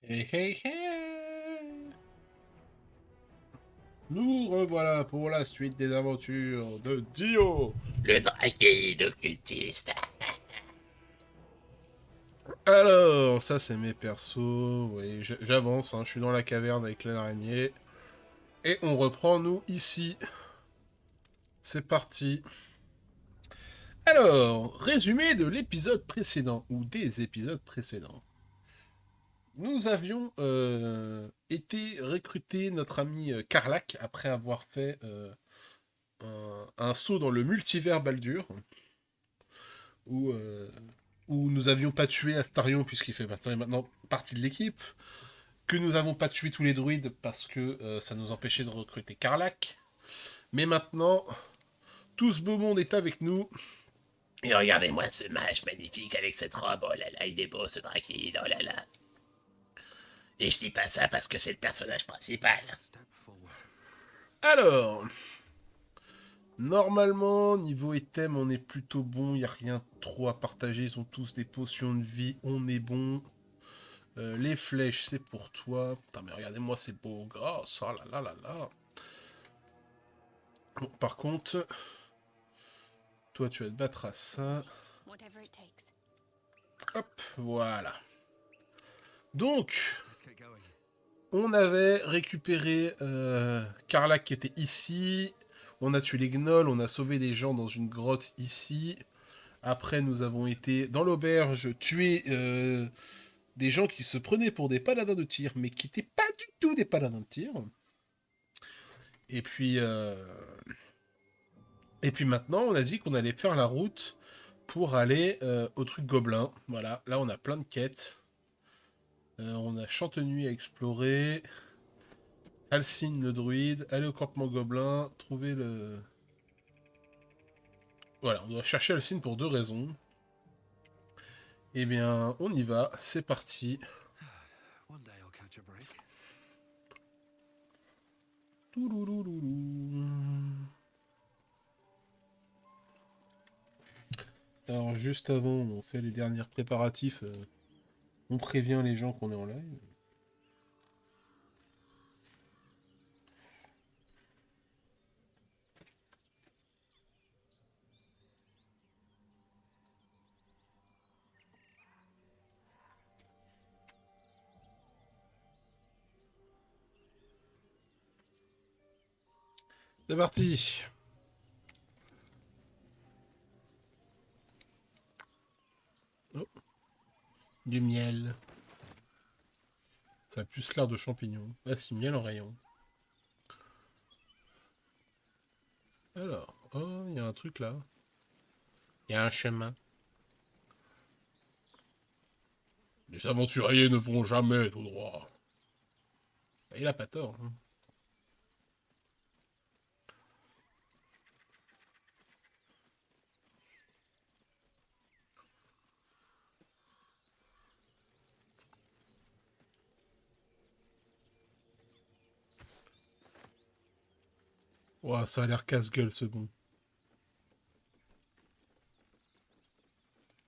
Hey, hey, hey. Nous revoilà pour la suite des aventures de Dio. Le braquet d'occultiste. Alors, ça c'est mes persos. Oui, j'avance, hein, je suis dans la caverne avec l'araignée. Et on reprend, nous, ici. C'est parti. Alors, résumé de l'épisode précédent, ou des épisodes précédents. Nous avions été recruter notre ami Karlak après avoir fait un saut dans le multivers Baldur, où où nous avions pas tué Astarion puisqu'il fait maintenant partie de l'équipe, que nous avons pas tué tous les druides parce que ça nous empêchait de recruter Karlak. Mais maintenant, tout ce beau monde est avec nous. Et regardez-moi ce mage magnifique avec cette robe. Oh là là, il est beau ce Drakil. Oh là là. Et je dis pas ça parce que c'est le personnage principal. Alors, normalement, niveau item, on est plutôt bon, il n'y a rien trop à partager, ils ont tous des potions de vie, on est bon. Les flèches, c'est pour toi. Putain, mais regardez-moi ces beaux grosses, oh là là là là. Bon, par contre, toi, tu vas te battre à ça. Hop, voilà. Donc, on avait récupéré Karlak qui était ici. On a tué les gnolls, on a sauvé des gens dans une grotte ici. Après, nous avons été dans l'auberge tuer des gens qui se prenaient pour des paladins de tir, mais qui n'étaient pas du tout des paladins de tir. Et puis, maintenant, on a dit qu'on allait faire la route pour aller au truc gobelin. Voilà, là on a plein de quêtes. On a Chantenuy à explorer. Alcine le druide, aller au campement gobelin, trouver le... Voilà, on doit chercher Alcine pour deux raisons. Eh bien, on y va, c'est parti. Alors, juste avant, on fait les derniers préparatifs. On prévient les gens qu'on est en live. C'est parti. Oh, du miel. Ça a plus l'air de champignons. Ah si, miel en rayon. Alors, oh, il y a un truc là. Il y a un chemin. Les aventuriers ne vont jamais tout droit. Il a pas tort. Hein. Ouah, ça a l'air casse-gueule ce bon.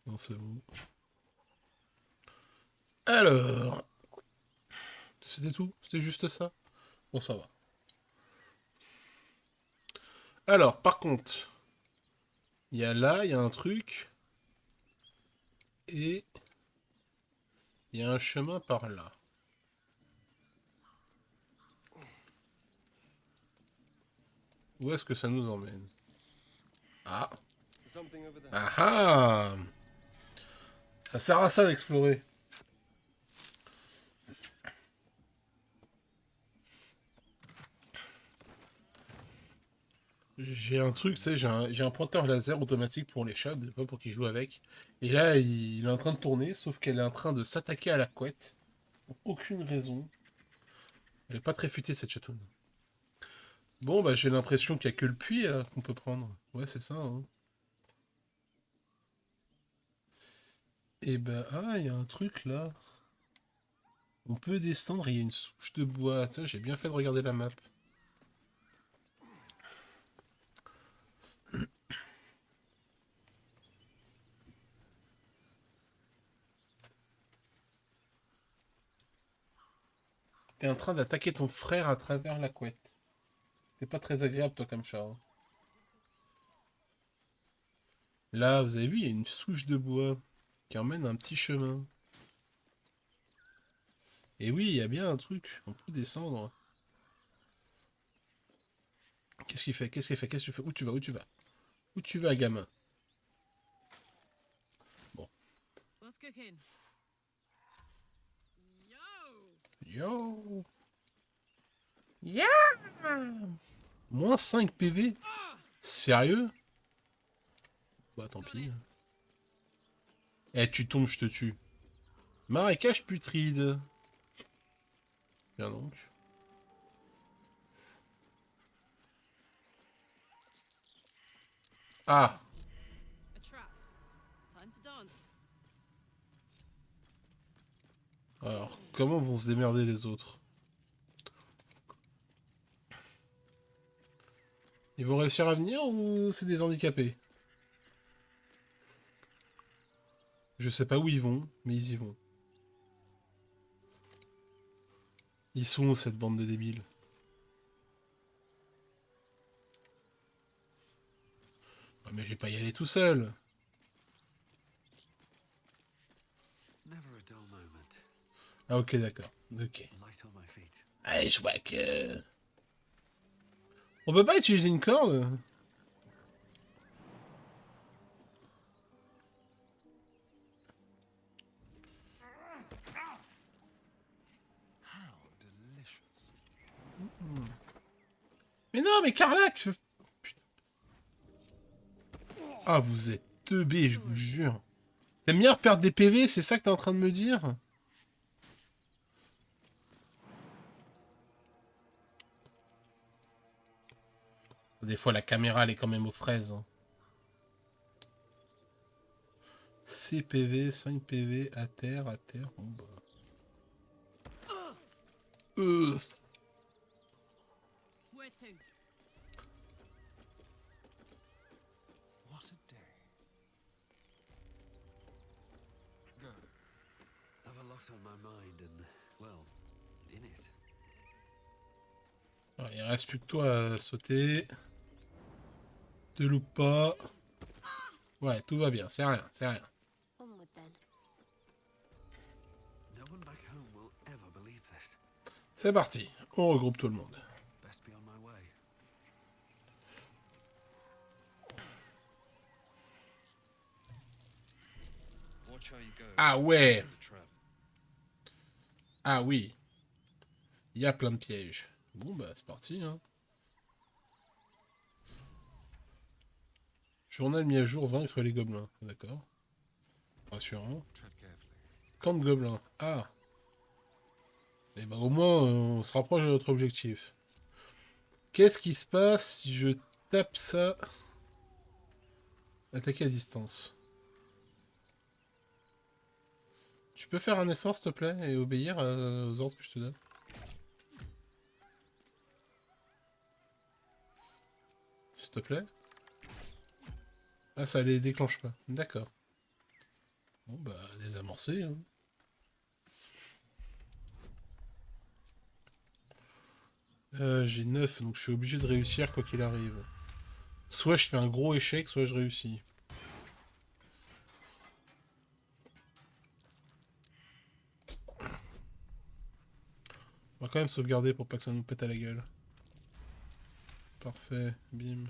Non, c'est bon. Alors, c'était tout? C'était juste ça? Bon, ça va. Alors, par contre, il y a là, il y a un truc. Et il y a un chemin par là. Où est-ce que ça nous emmène? Ah. Ah ah. Ça sert à ça d'explorer. J'ai un truc, tu sais, j'ai un pointeur laser automatique pour les chats, des fois pour qu'ils jouent avec. Et là, il est en train de tourner, sauf qu'elle est en train de s'attaquer à la couette. Pour aucune raison. Elle est pas très futée cette chatoune. Bon, bah j'ai l'impression qu'il y a que le puits là qu'on peut prendre. Ouais, c'est ça. Hein. Et bah, ah, il y a un truc là. On peut descendre et il y a une souche de bois. Tiens, j'ai bien fait de regarder la map. T'es en train d'attaquer ton frère à travers la couette. T'es pas très agréable, toi, comme chat. Hein. Là, vous avez vu, il y a une souche de bois qui emmène un petit chemin. Et oui, il y a bien un truc. On peut descendre. Qu'est-ce qu'il fait? Qu'est-ce qu'il fait? Qu'est-ce que tu fais? Où tu vas? Où tu vas? Où tu vas, gamin? Bon. What's cooking? Yo! Yo! Yeah! Moins 5 PV? Sérieux? Bah tant pis. Eh, tu tombes, je te tue. Marécage putride. Bien donc. Ah! A trap. Time to dance. Alors, comment vont se démerder les autres? Ils vont réussir à venir ou c'est des handicapés? Je sais pas où ils vont, mais ils y vont. Ils sont où, cette bande de débiles? Ah, mais je vais pas y aller tout seul. Ah ok, d'accord. Ok. Allez, je vois que... On peut pas utiliser une corde? Mais non, mais Carlac! Putain. Ah, vous êtes teubés, je vous jure. T'aimes bien perdre des PV, c'est ça que t'es en train de me dire? Des fois, la caméra, elle est quand même aux fraises. Hein. 6 PV, 5 PV, à terre, à terre. Bon bah... Euh... Where to? What a day. Go. I've a lot on my mind and, well, in it. Alors, il reste plus que toi à sauter. Te loupe pas. Ouais, tout va bien, c'est rien, c'est rien. Onward then. No one back home will ever believe this. C'est parti, on regroupe tout le monde. Best be on my way. Watch how you go. Ah ouais, There's a trap. ah oui. Il y a plein de pièges. Bon bah c'est parti. Hein. Journal mis à jour, vaincre les gobelins. D'accord. Rassurant. Tread carefully. Camp de gobelins. Ah. Et bah au moins on se rapproche de notre objectif. Qu'est-ce qui se passe si je tape ça? Attaquer à distance. Tu peux faire un effort s'il te plaît et obéir aux ordres que je te donne? S'il te plaît? Ah, ça les déclenche pas. D'accord. Bon, bah, désamorcer. Hein. J'ai 9, donc je suis obligé de réussir quoi qu'il arrive. Soit je fais un gros échec, soit je réussis. On va quand même sauvegarder pour pas que ça nous pète à la gueule. Parfait, bim.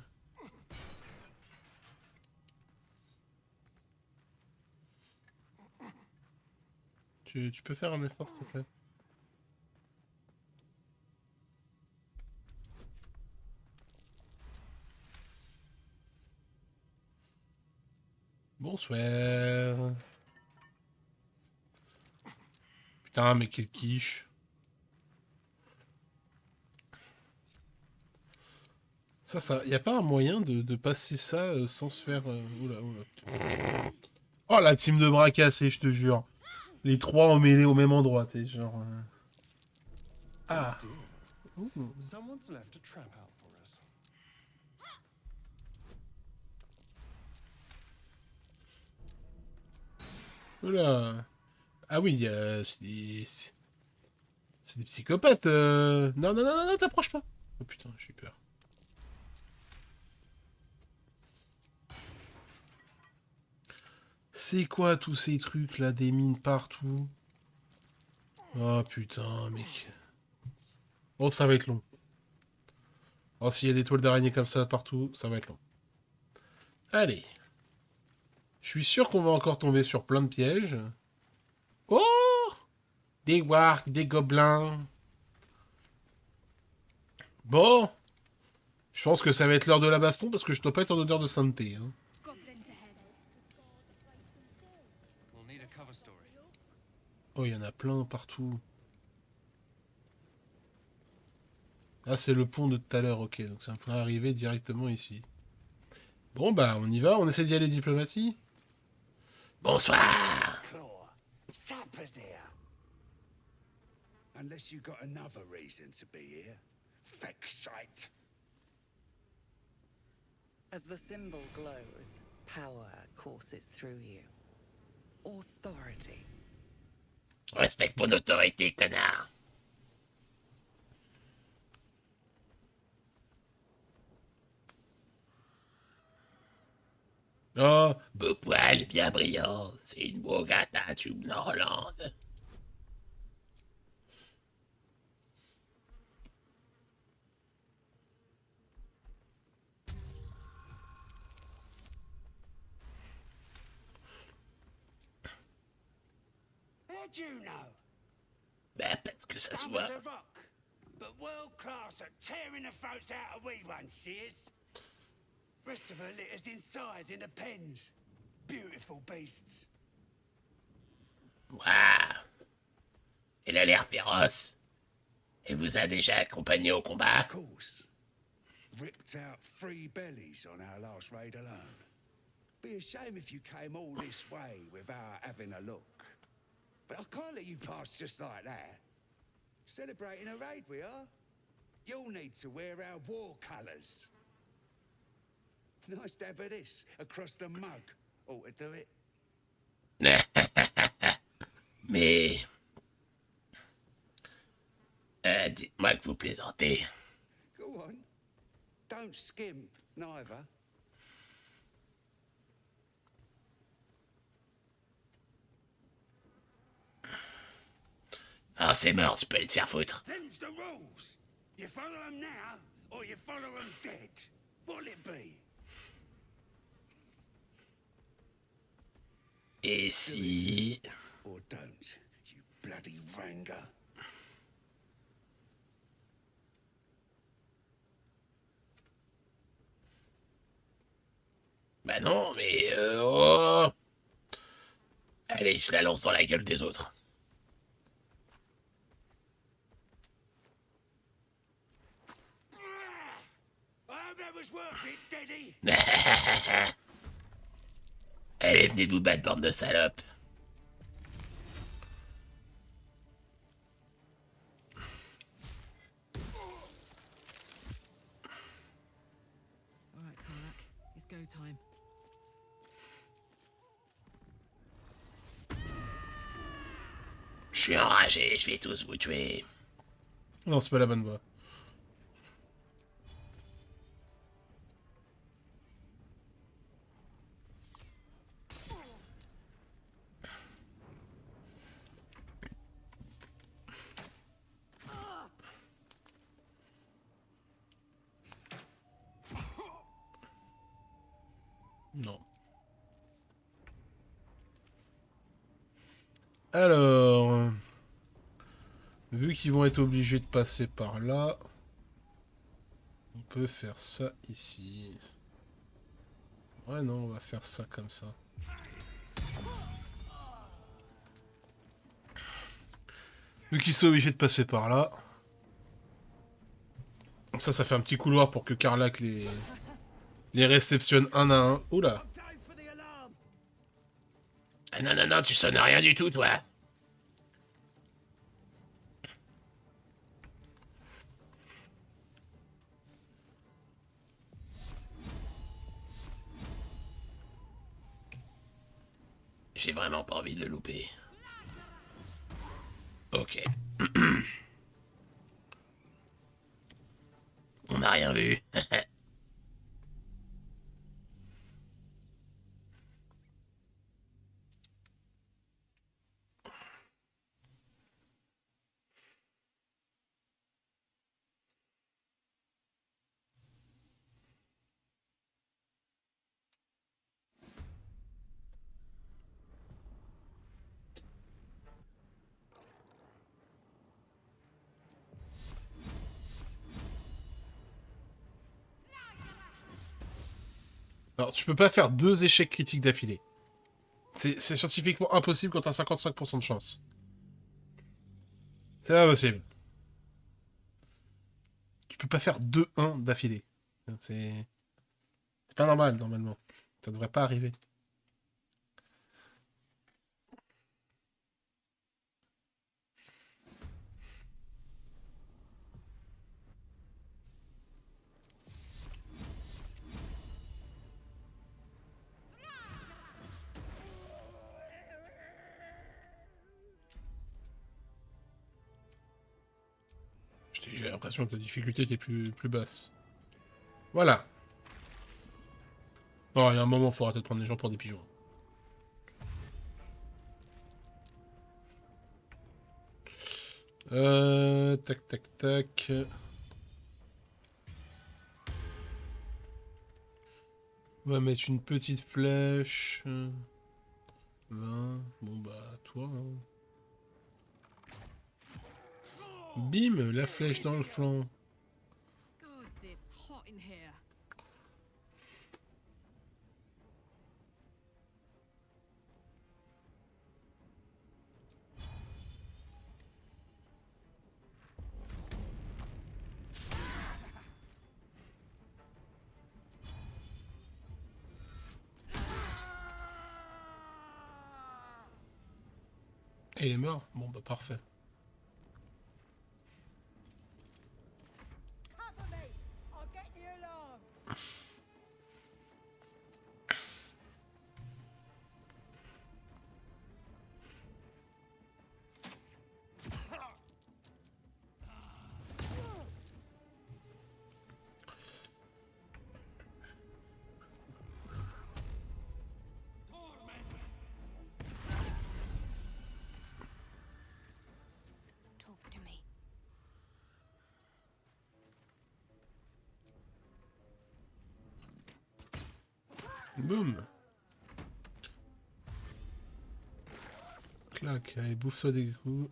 Tu peux faire un effort s'il te plaît? Bonsoir. Putain, mais quel quiche. Ça, y a pas un moyen de passer ça sans se faire... Oula, oula. Oh, la team de bras cassés, je te jure. Les trois emmêlés au même endroit, t'es genre... Ah. Ouh. Someone's left a trap out for us. Oula. Ah oui, C'est des psychopathes. Non, non, non, non, non, t'approches pas. Oh putain, j'ai peur. C'est quoi tous ces trucs là, des mines partout? Oh putain, mec. Oh, ça va être long. Oh, s'il y a des toiles d'araignée comme ça partout, ça va être long. Allez. Je suis sûr qu'on va encore tomber sur plein de pièges. Oh! Des wargs, des gobelins. Bon. Je pense que ça va être l'heure de la baston parce que je dois pas être en odeur de sainteté. Hein. We'll need a cover story. Oh, il y en a plein partout. Ah, c'est le pont de tout à l'heure, ok. Donc ça me ferait arriver directement ici. Bon, bah, on y va. On essaie d'y aller diplomatie. Bonsoir. Claw, Sapper's here. Unless you got another reason to be here. Fexite. As the symbol glows, power courses through you. Authority. Respecte mon autorité, connard. Oh, Beau poil, bien brillant. C'est une Bogata tube Norland. How'd you know? Ben, parce que ça se Dumb voit. as a rock, but world class at tearing the throats out of wee ones, she is. Rest of her litters inside in the pens. Beautiful beasts. Waouh. Elle a l'air féroce. Elle vous a déjà accompagné au combat? Of course. Ripped out 3 bellies on our last raid alone. Be a shame if you came all this way without having a look. But I can't let you pass just like that. Celebrating a raid we are. You'll need to wear our war colours. Nice to have this across the mug. Ought to do it. Mais... dites-moi que vous plaisantez. Go on. Don't skimp, neither. Ah, c'est mort, tu peux aller te faire foutre. Them's the rules. You follow them now, or you follow them dead. What'll it be? Et si... Or don't, you bloody ranger. Bah non, mais... oh. Allez, je la lance dans la gueule des autres. I hope that was worth it, Daddy. Allez, venez vous battre, bande de salopes. All right, Karlak. It's go time. Je suis enragé, je vais tous vous tuer. non, c'est pas la bonne voie. Non. Alors, vu qu'ils vont être obligés de passer par là, on peut faire ça ici. Ouais, non, on va faire ça comme ça. Vu qu'ils sont obligés de passer par là. Donc ça fait un petit couloir pour que Karlak les réceptionne un à un. Oula. Time for the alarm. Ah non, non, non, tu sonnes rien du tout, toi. J'ai vraiment pas envie de le louper. Ok. bien vu. Alors, tu peux pas faire 2 échecs critiques d'affilée. C'est scientifiquement impossible quand t'as 55% de chance. C'est impossible. Tu peux pas faire 2-1 d'affilée. C'est pas normal, normalement. Ça devrait pas arriver. J'ai l'impression que la difficulté était plus basse. Voilà. Bon, il y a un moment, il faut arrêter de prendre les gens pour des pigeons. Tac, tac, tac. On va mettre une petite flèche. 20. Bon, bah, toi. Hein. Bim, la flèche dans le flanc. Gods, it's hot in here. Et il est mort? Bon, bah, parfait. Cover me! I'll get the alarm! Talk to me. Boum. Clac, allez, bouffe-toi des coups.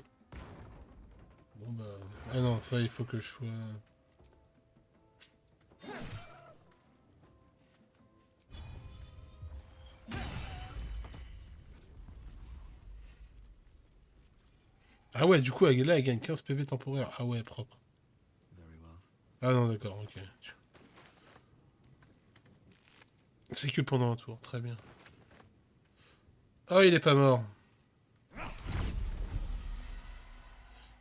Bon, bah... Ah non, ça, il faut que je sois... Ah ouais, du coup, là, elle gagne 15 PV temporaires. Ah ouais, propre. Very well. Ah non, d'accord, ok. C'est que pendant un tour, très bien. Oh, il est pas mort.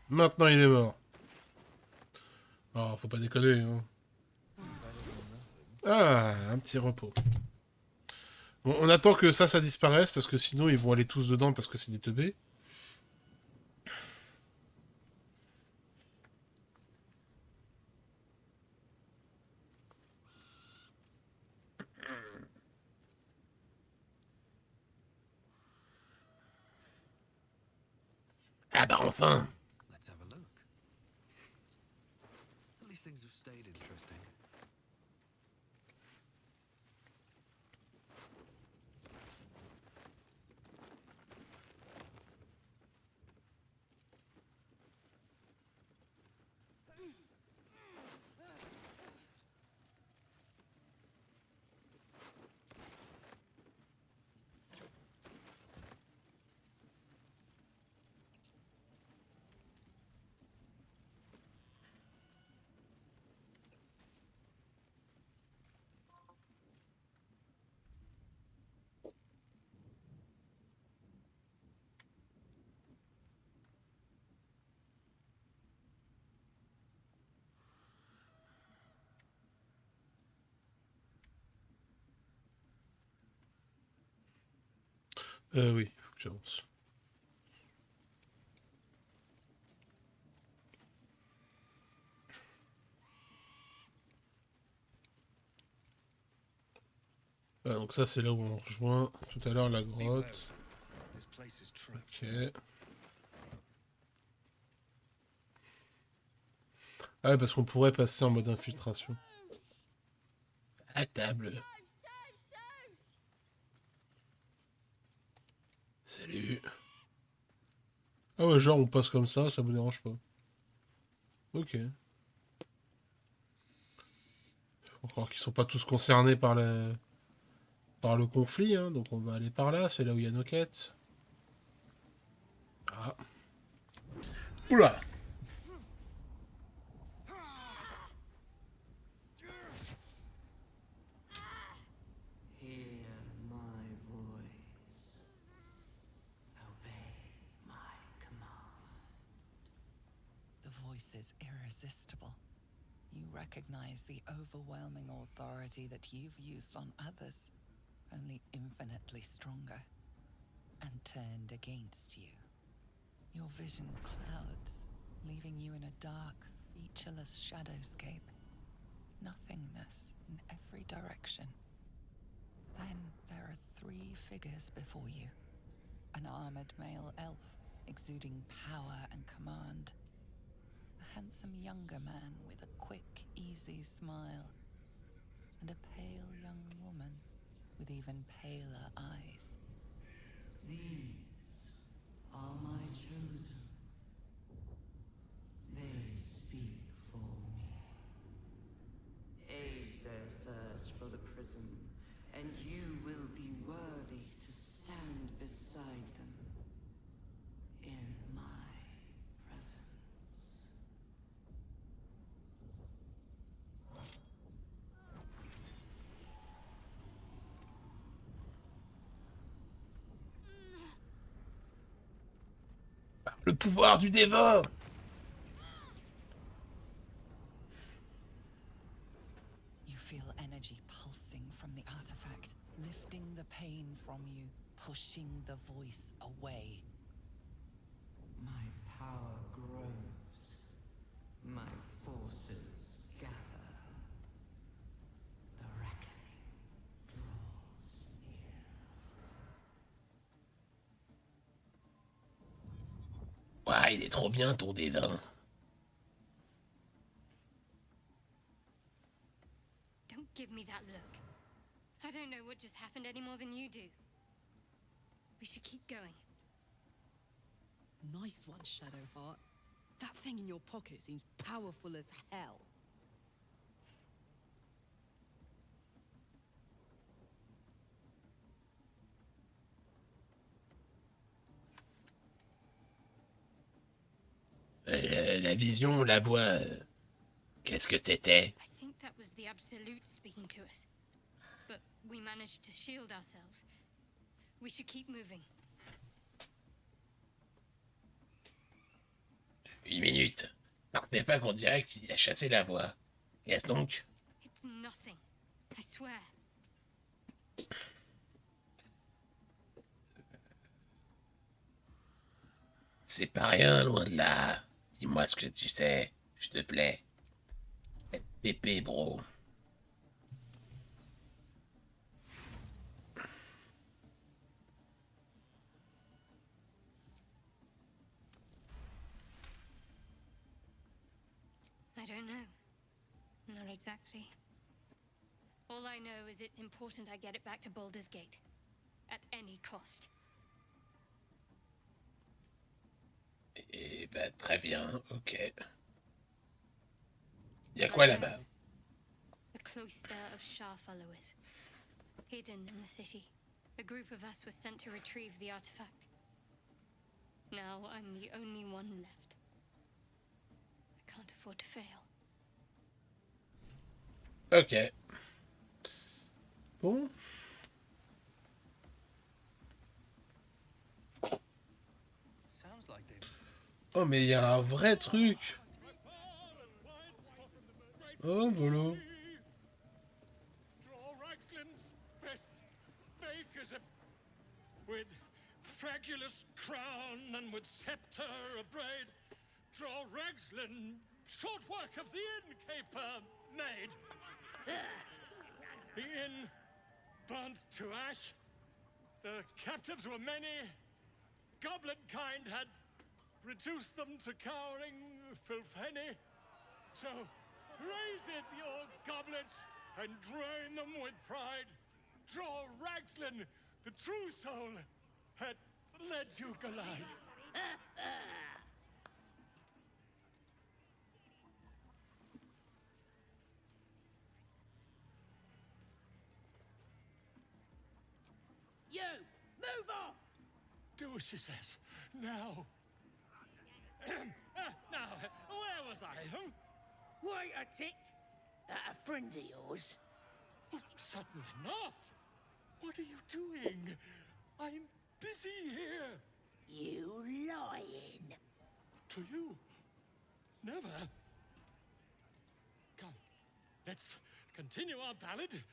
Maintenant, il est mort. Oh, faut pas déconner, hein. Ah, un petit repos. Bon, on attend que ça disparaisse, parce que sinon, ils vont aller tous dedans, parce que c'est des teubés. Ah bah enfin. Let's have a look. At least things have stayed interesting. Oui, faut que j'avance. Donc ça, c'est là où on rejoint tout à l'heure la Be wary. grotte. This place is trapped. Ok. Ah ouais, parce qu'on pourrait passer en mode infiltration. À table. Salut. Ah ouais, genre on passe comme ça me dérange pas. Ok. Faut croire qu'ils sont pas tous concernés par le conflit, hein, donc on va aller par là, c'est là où il y a nos quêtes. Ah. Oula! Hear my voice. Obey my command. The voice is irresistible. You recognize the overwhelming authority that you've used on others, only infinitely stronger, and turned against you. Your vision clouds, leaving you in a dark, featureless shadowscape. Nothingness in every direction. Then there are 3 figures before you. An armored male elf, exuding power and command. A handsome younger man with a quick, easy smile. And a pale young woman with even paler eyes. These are my chosen. They speak for me. Aid their search for the prism, and you will be worthy to stand beside them in my presence. Le pouvoir du dévor. You feel energy pulsing from the artifact, lifting the pain from you, pushing the voice away. My power grows. My forces gather. The reckoning draws near. Ouah, il est trop bien ton dévin. Don't give me that look. I don't know what just happened any more than you do. We should keep going. Nice one, Shadowheart. That thing in your pocket seems powerful as hell. La vision, la voix. Qu'est-ce que c'était? I think that was the Absolute speaking to us. But we managed to shield ourselves. We should keep moving. Une minute. N'arrêtez qu'on dirait qu'il a chassé la voix. Qu'est-ce donc? It's nothing. I swear. C'est pas rien, loin de là. Dis-moi ce que tu sais, je te plaît. Épée, bro. I don't know. Not exactly. All I know is it's important I get it back to Baldur's Gate. At any cost. Eh ben, très bien, ok. Y'a quoi là-bas? The cloister of Shah followers. Hidden in the city. A group of us was sent to retrieve the artifact. Now I'm the only one left. I can't afford to fail. Ok. Bon. Sounds like they've Oh, mais il y a un vrai truc. Oh, voilà. Draw Ragslin's best bakers with fragulous crown and with scepter abraid. Draw Ragslin, short work of the innkeeper made. The inn burnt to ash. The captives were many. Goblin kind had reduced them to cowering filfhenny. So raise it, your goblets, and drain them with pride. Draw Ragslin, the true soul, had led you glide. You! Move off! Do as she says. Now. Now, where was I? Huh? Wait a tick. That a friend of yours? Oh, certainly not. What are you doing? I'm busy here. You lying. To you? Never. Come, let's continue our ballad.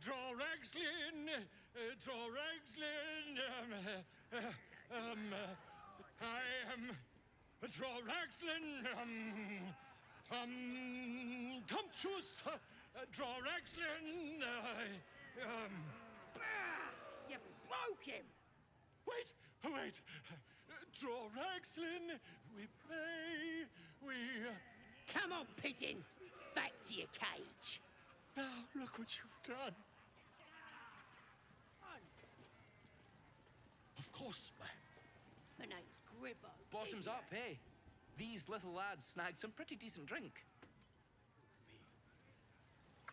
Draw Ragslin, draw Ragslin. I am draw Ragslin. Tumptuous. Draw Ragslin. You broke him. Wait, wait. Draw Ragslin. We pray. We. Come on, pigeon. Back to your cage. Now look what you've done. Of course, ma'am. My name's Gribbo. Bottoms up, hey? These little lads snagged some pretty decent drink.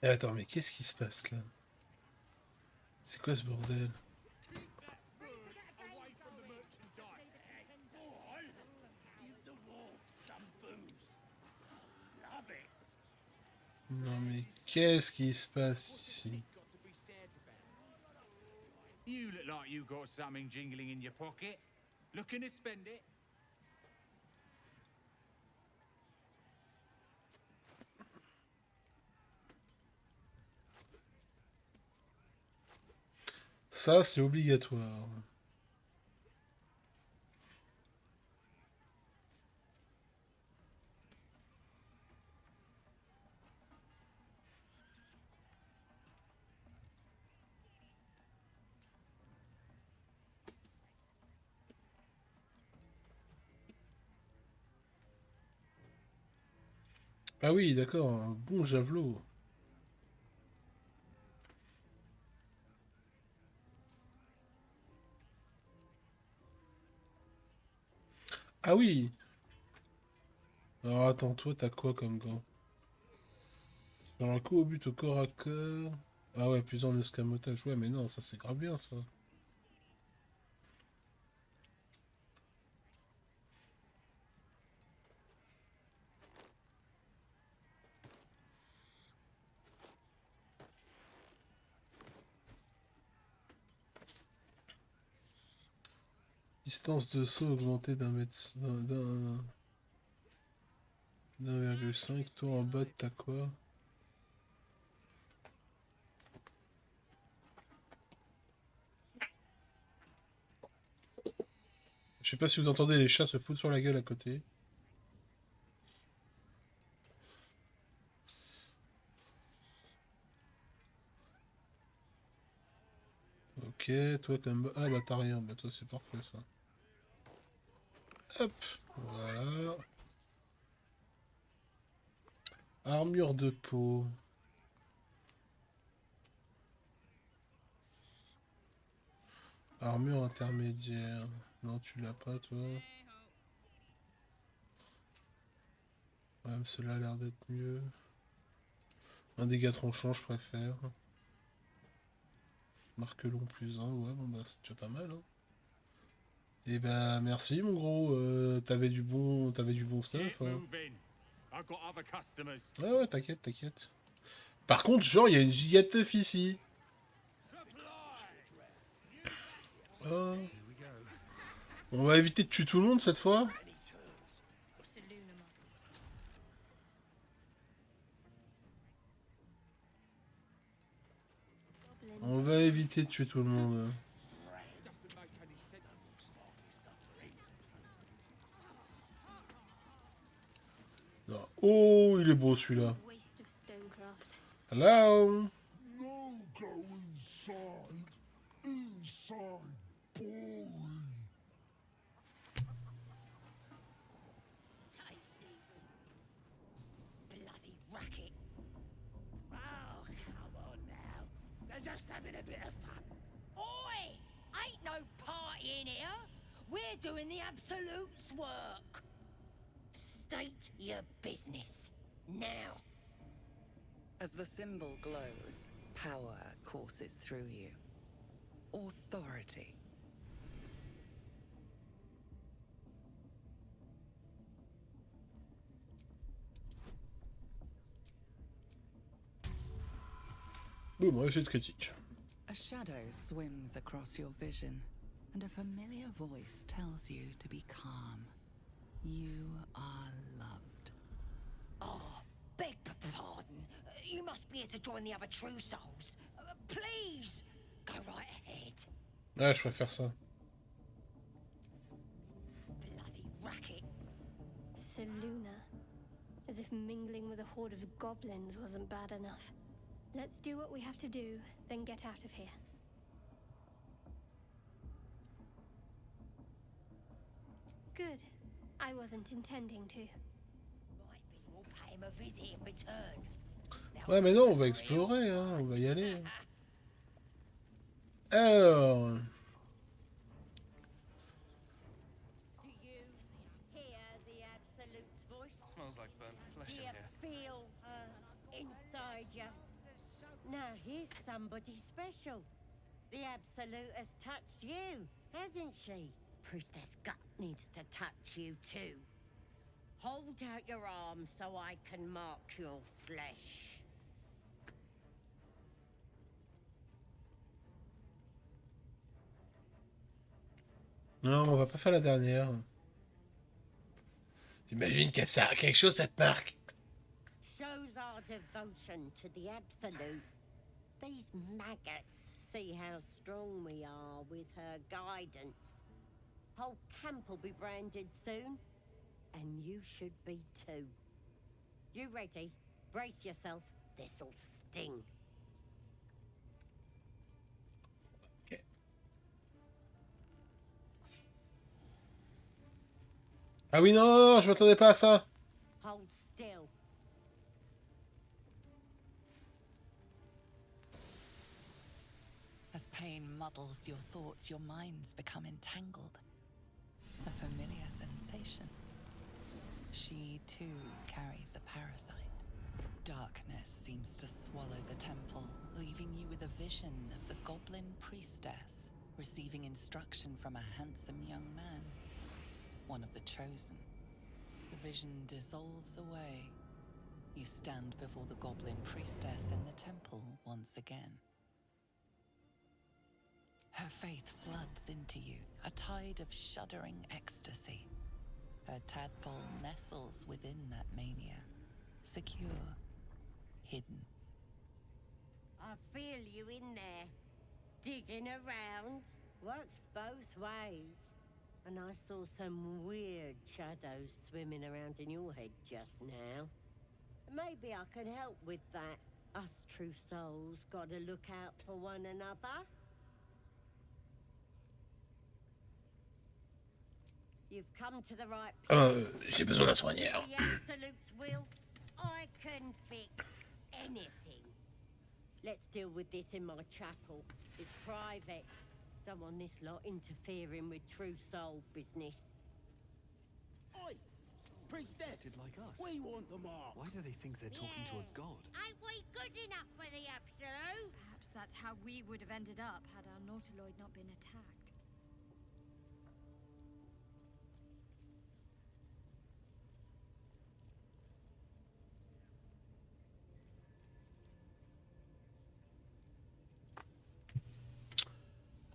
Attends, mais qu'est-ce qui se passe là? C'est quoi ce bordel? Non mais qu'est-ce qui se passe ici? You look like you got something jingling in your pocket. Looking to spend it? Ça, c'est obligatoire. Ah oui, d'accord, un bon javelot. Ah oui. Alors attends, toi, t'as quoi comme gant? Sur un coup au but au corps à corps. Ah ouais, plus en escamotage. Ouais, mais non, ça c'est grave bien ça. Distance de saut augmentée d'1,5. Toi en bas, t'as quoi? Je sais pas si vous entendez les chats se foutre sur la gueule à côté. Ok, toi comme... Ah bah t'as rien, bah toi c'est parfait ça. Hop, voilà. Armure de peau. Armure intermédiaire. Non, tu l'as pas toi. Ouais, mais cela a l'air d'être mieux. Un dégât tranchant, je préfère. Marque long plus 1, ouais, bon bah c'est déjà pas mal. Hein. Et bah merci mon gros, t'avais du bon stuff. Hein. Ouais ouais, t'inquiète, t'inquiète. Par contre, genre, il y a une giga teuf ici. Oh. On va éviter de tuer tout le monde cette fois. On va éviter de tuer tout le monde. Non. Oh, il est beau celui-là. Hello. racket. Oh, come on now. They're just having a bit of fun. Oi! Ain't no party in here. We're doing the Absolute's work. State your business. Now. As the symbol glows, power courses through you. Authority. Boum, réussite critique. A shadow swims across your vision, and a familiar voice tells you to be calm. You are loved. Oh, beg pardon. You must be here to join the other true souls. Please, go right ahead. Ouais, je préfère ça. Bloody racket. Seluna. As if mingling with a horde of goblins wasn't bad enough. Let's do what we have to do, then get out of here. Good. I wasn't intending to. Might be we'll pay him a visit in return. Ouais, mais non, on va explorer, hein, on va y aller. Alors... Do you hear the Absolute's voice? Smells like burnt flesh Do in you here. feel her inside you? Now here's somebody special. The Absolute has touched you, hasn't she? Priestess Gut needs to touch you too. Hold out your arm so I can mark your flesh. Non, on va pas faire la dernière. J'imagine qu'il y a quelque chose, cette marque. Shows our devotion to the Absolute. These maggots see how strong we are with her guidance. Whole camp will be branded soon, and you should be too. You ready? Brace yourself. This'll sting. Okay. Ah oui, non, non, non, je m'attendais pas à ça. Hold still. As pain muddles your thoughts, your minds become entangled. A familiar sensation. She too carries a parasite. Darkness seems to swallow the temple, leaving you with a vision of the goblin priestess receiving instruction from a handsome young man, one of the chosen. The vision dissolves away. You stand before the goblin priestess in the temple once again. Her faith floods into you, a tide of shuddering ecstasy. Her tadpole nestles within that mania, secure, hidden. I feel you in there. Digging around. Works both ways. And I saw some weird shadows swimming around in your head just now. Maybe I can help with that. Us true souls gotta look out for one another. You've come to the right place. J'ai besoin d'un soigneur. The Absolute's will, I can fix anything. Let's deal with this in my chapel. It's private. Don't want this lot interfering with true soul business. Oi! Priestess! Did like us. We want them all. Why do they think they're talking to a god? Ain't we good enough for the Absolute? Perhaps that's how we would have ended up had our Nautiloid not been attacked.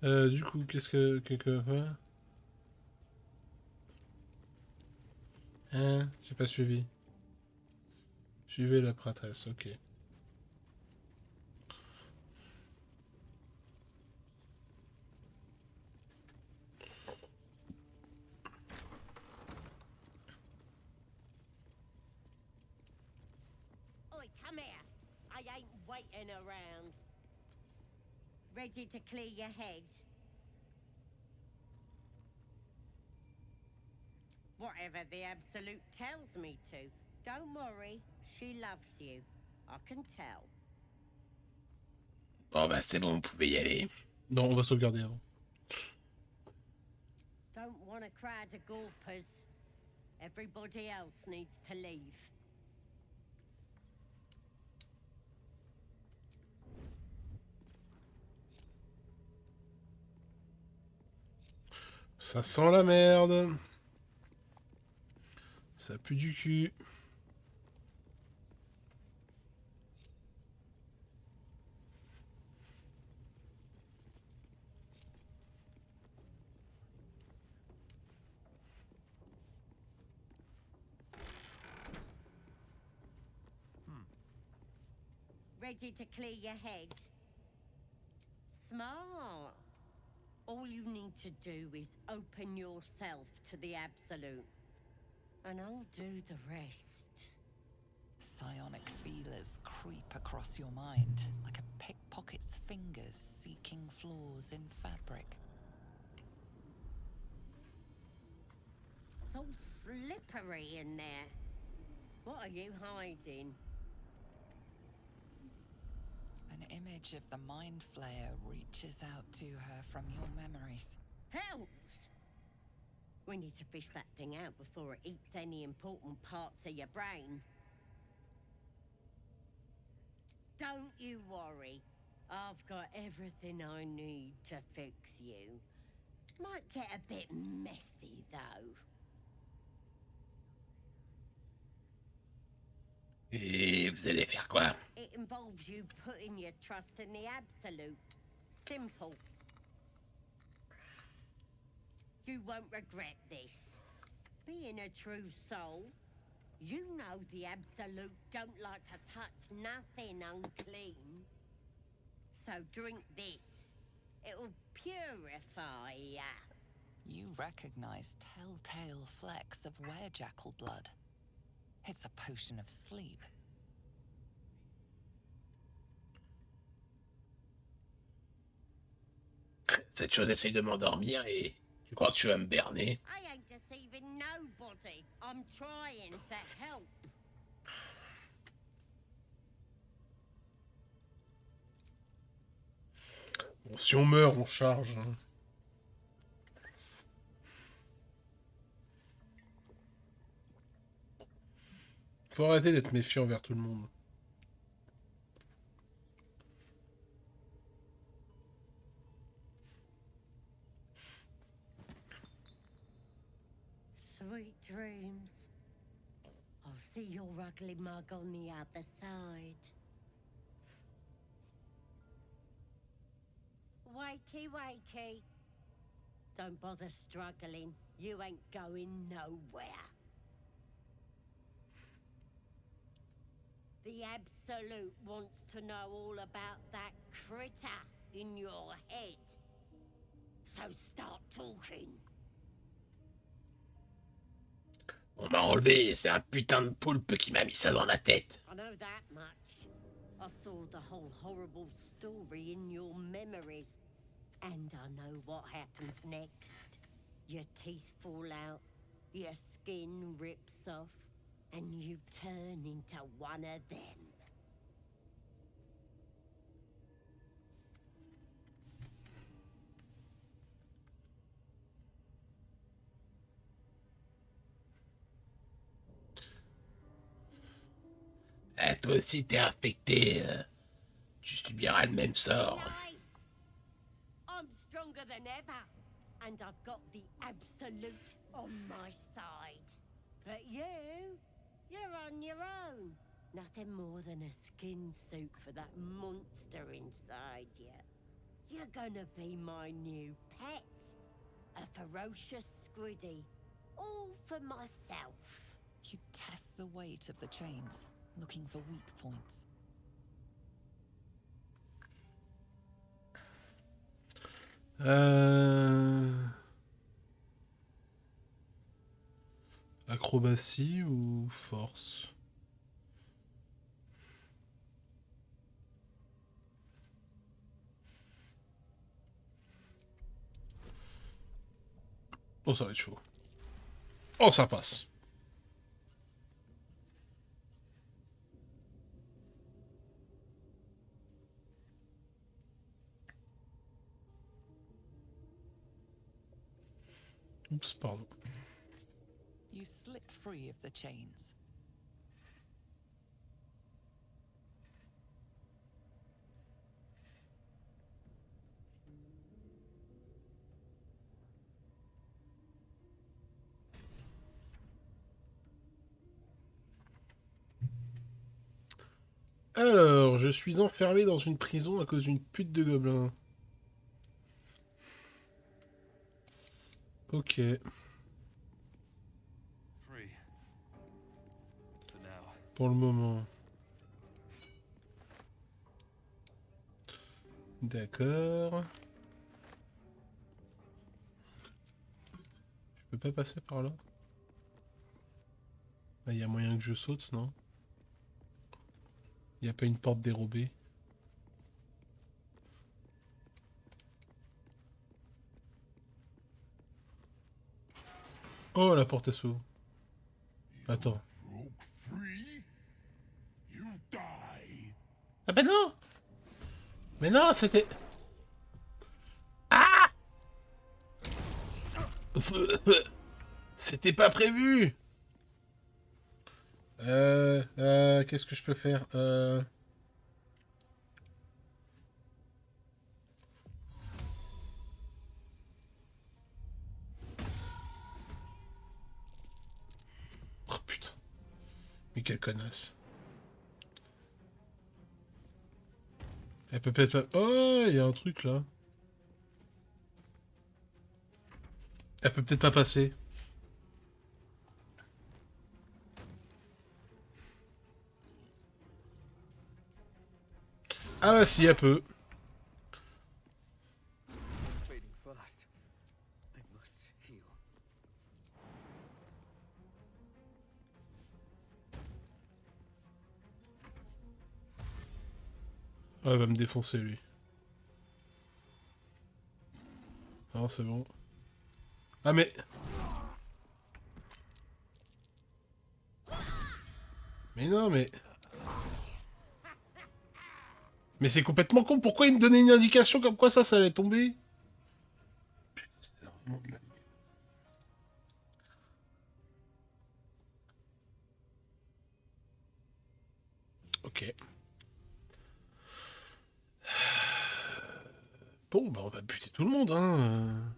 Du coup, qu'est-ce que quelqu'un va faire? Hein? J'ai pas suivi. Suivez la prêtresse, ok. Oi, come here. I ain't waiting around. Ready to clear your head? Whatever the Absolute tells me to. Don't worry, she loves you. I can tell. Bon, bah, c'est bon, vous pouvez y aller. Non, on va sauvegarder avant. Don't want a crowd of gawpers. Everybody else needs to leave. Ça sent la merde. Ça pue du cul. Ready to clear your head? Smart. All you need to do is open yourself to the Absolute. And I'll do the rest. Psionic feelers creep across your mind, like a pickpocket's fingers seeking flaws in fabric. It's all slippery in there. What are you hiding? An image of the Mind Flayer reaches out to her from your memories. Helps! We need to fish that thing out before it eats any important parts of your brain. Don't you worry. I've got everything I need to fix you. Might get a bit messy, though. Et vous allez faire quoi? It involves you putting your trust in the Absolute. Simple. You won't regret this. Being a true soul, you know the Absolute don't like to touch nothing unclean. So drink this. It'll purify ya. You recognize telltale flecks of werejackal blood. It's a potion of sleep. Cette chose essaye de m'endormir et tu crois que tu vas me berner? I ain't deceiving nobody. I'm trying to help. Bon, si on meurt, on charge. Hein. Faut arrêter d'être méfiant envers tout le monde. Sweet dreams. I'll see your ugly mug on the other side. Wakey, wakey. Don't bother struggling. You ain't going nowhere. The Absolute wants to know all about that critter in your head. So start talking. On m'a enlevé, c'est un putain de poulpe qui m'a mis ça dans la tête. I know that much. I saw the whole horrible story in your memories. And I know what happens next. Your teeth fall out, your skin rips off, and you turn into one of them. Ah, toi aussi t'es infecté. Tu subiras le même sort. Nice! I'm stronger than ever, and I've got the Absolute on my side. But you're on your own. Nothing more than a skin suit for that monster inside you. You're gonna be my new pet. A ferocious squiddy. All for myself. You test the weight of the chains, looking for weak points. Acrobatie ou force? Oh, ça va être chaud. Oh, ça passe. Oups, pardon. You slip free of the chains. Alors, je suis enfermé dans une prison à cause d'une pute de gobelin. Ok. Free. For now. Pour le moment. D'accord. Je peux pas passer par là? Il y a moyen que je saute, non? Il n'y a pas une porte dérobée? Oh, la porte est s'ouvre. Attends. Ah ben non! Mais non, c'était... Ah! C'était pas prévu! Qu'est-ce que je peux faire? Oh putain. Mais quelle connasse. Elle peut peut-être pas... Oh, il y a un truc là. Elle peut peut-être pas passer. Ah bah si, elle peut. It's fading fast. I must heal. Ah, elle va me défoncer lui. Non, c'est bon. Ah mais... Mais non, mais... Mais c'est complètement con, pourquoi il me donnait une indication comme quoi ça allait tomber? Putain, c'est vraiment de la merde. Ok. Bon, bah on va buter tout le monde, hein.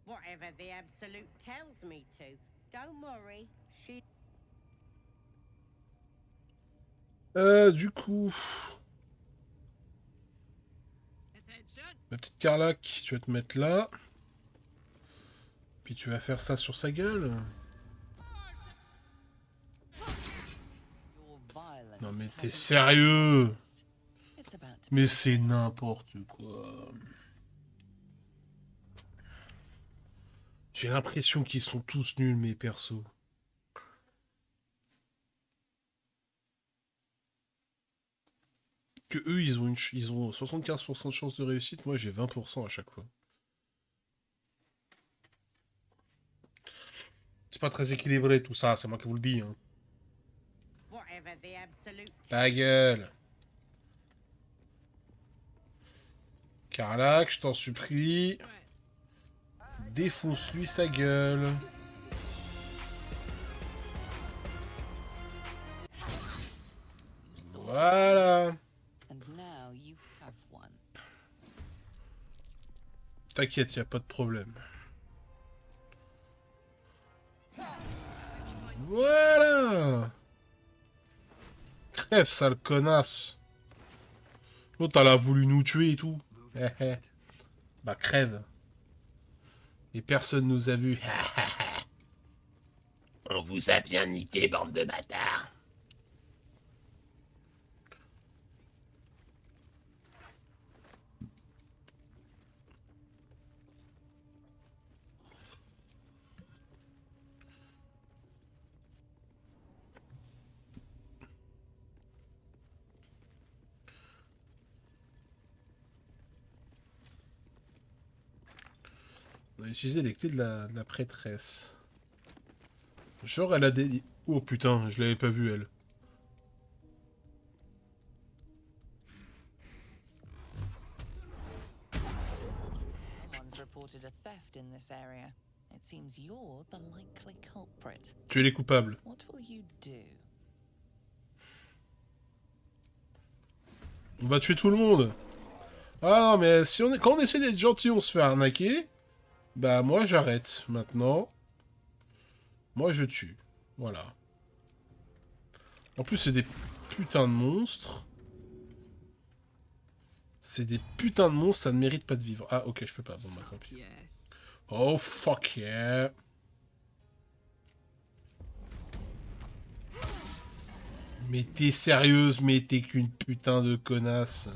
Whatever the Absolute tells me to. Don't worry, she... Du coup... Ma petite Carlac, tu vas te mettre là. Puis tu vas faire ça sur sa gueule. Non mais t'es sérieux? Mais c'est n'importe quoi. J'ai l'impression qu'ils sont tous nuls, mes persos. Que eux, ils ont 75% de chance de réussite, moi j'ai 20% à chaque fois. C'est pas très équilibré tout ça, c'est moi qui vous le dis. Hein. Ta gueule. Carlac, je t'en supplie. Défonce-lui sa gueule. Voilà. T'inquiète, y a pas de problème. Voilà. Crève, sale connasse. L'autre, elle a voulu nous tuer et tout. Bah, crève. Et personne nous a vus. On vous a bien niqué, bande de bâtards. Utiliser les clés de la prêtresse. Genre, elle a des... Oh putain, je l'avais pas vue, elle. Someone's reported a theft in this area. It seems you're the likely culprit. Tu es les coupables. What will you do? On va tuer tout le monde. Ah non, mais si quand on essaie d'être gentil, on se fait arnaquer. Bah, moi, j'arrête. Maintenant, moi, je tue. Voilà. En plus, c'est des putains de monstres. C'est des putains de monstres, ça ne mérite pas de vivre. Ah, ok, je peux pas. Bon, bah, tant pis. Oh, fuck yeah. Mais t'es sérieuse, mais t'es qu'une putain de connasse.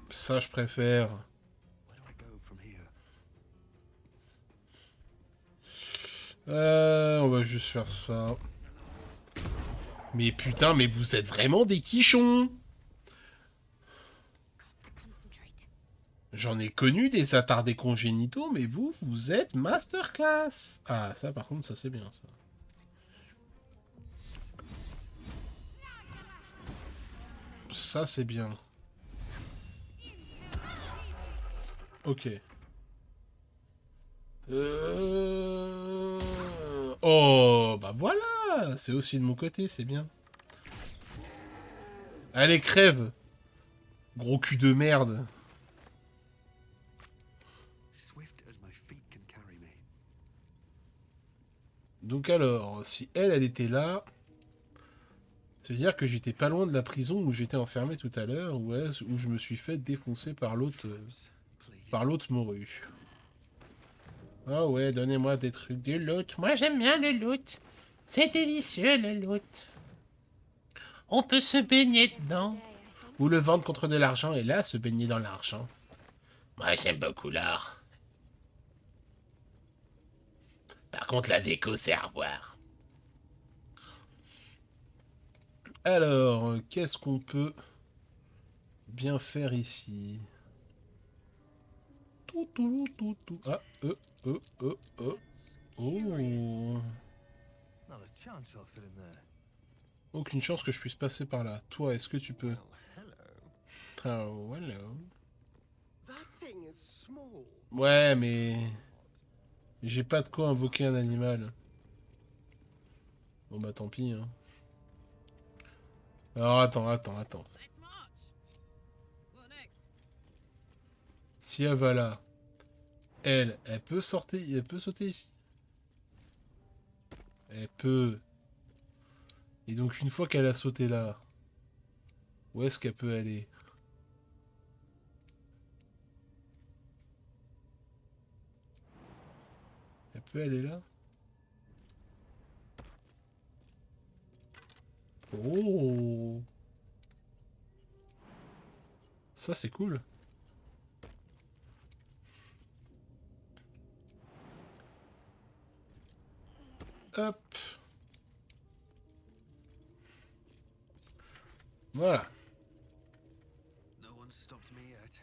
Ça, je préfère. On va juste faire ça. Mais putain, mais vous êtes vraiment des quichons. J'en ai connu des attardés congénitaux, mais vous, vous êtes masterclass. Ah, ça par contre, ça c'est bien, ça. Ça c'est bien. Ok. Oh, bah voilà. C'est aussi de mon côté, c'est bien. Allez, crève. Gros cul de merde. Donc alors, si elle était là, ça veut dire que j'étais pas loin de la prison où j'étais enfermé tout à l'heure, où je me suis fait défoncer par l'autre morue. Ah ouais, donnez-moi des trucs de loot. Moi j'aime bien le loot. C'est délicieux le loot. On peut se baigner dedans. Ou le vendre contre de l'argent et là se baigner dans l'argent. Moi, j'aime beaucoup l'art. Par contre, la déco, c'est à revoir. Alors, qu'est-ce qu'on peut bien faire ici? Ah, oh. Aucune chance que je puisse passer par là. Toi, est-ce que tu peux? Oh, hello. Ouais, mais... j'ai pas de quoi invoquer un animal. Bon bah tant pis, hein. Alors attends. Si elle va là, elle peut sortir, elle peut sauter ici. Elle peut. Et donc une fois qu'elle a sauté là, où est-ce qu'elle peut aller? Elle peut aller là? Oh! Ça c'est cool. Hop. Voilà. No one stopped me yet.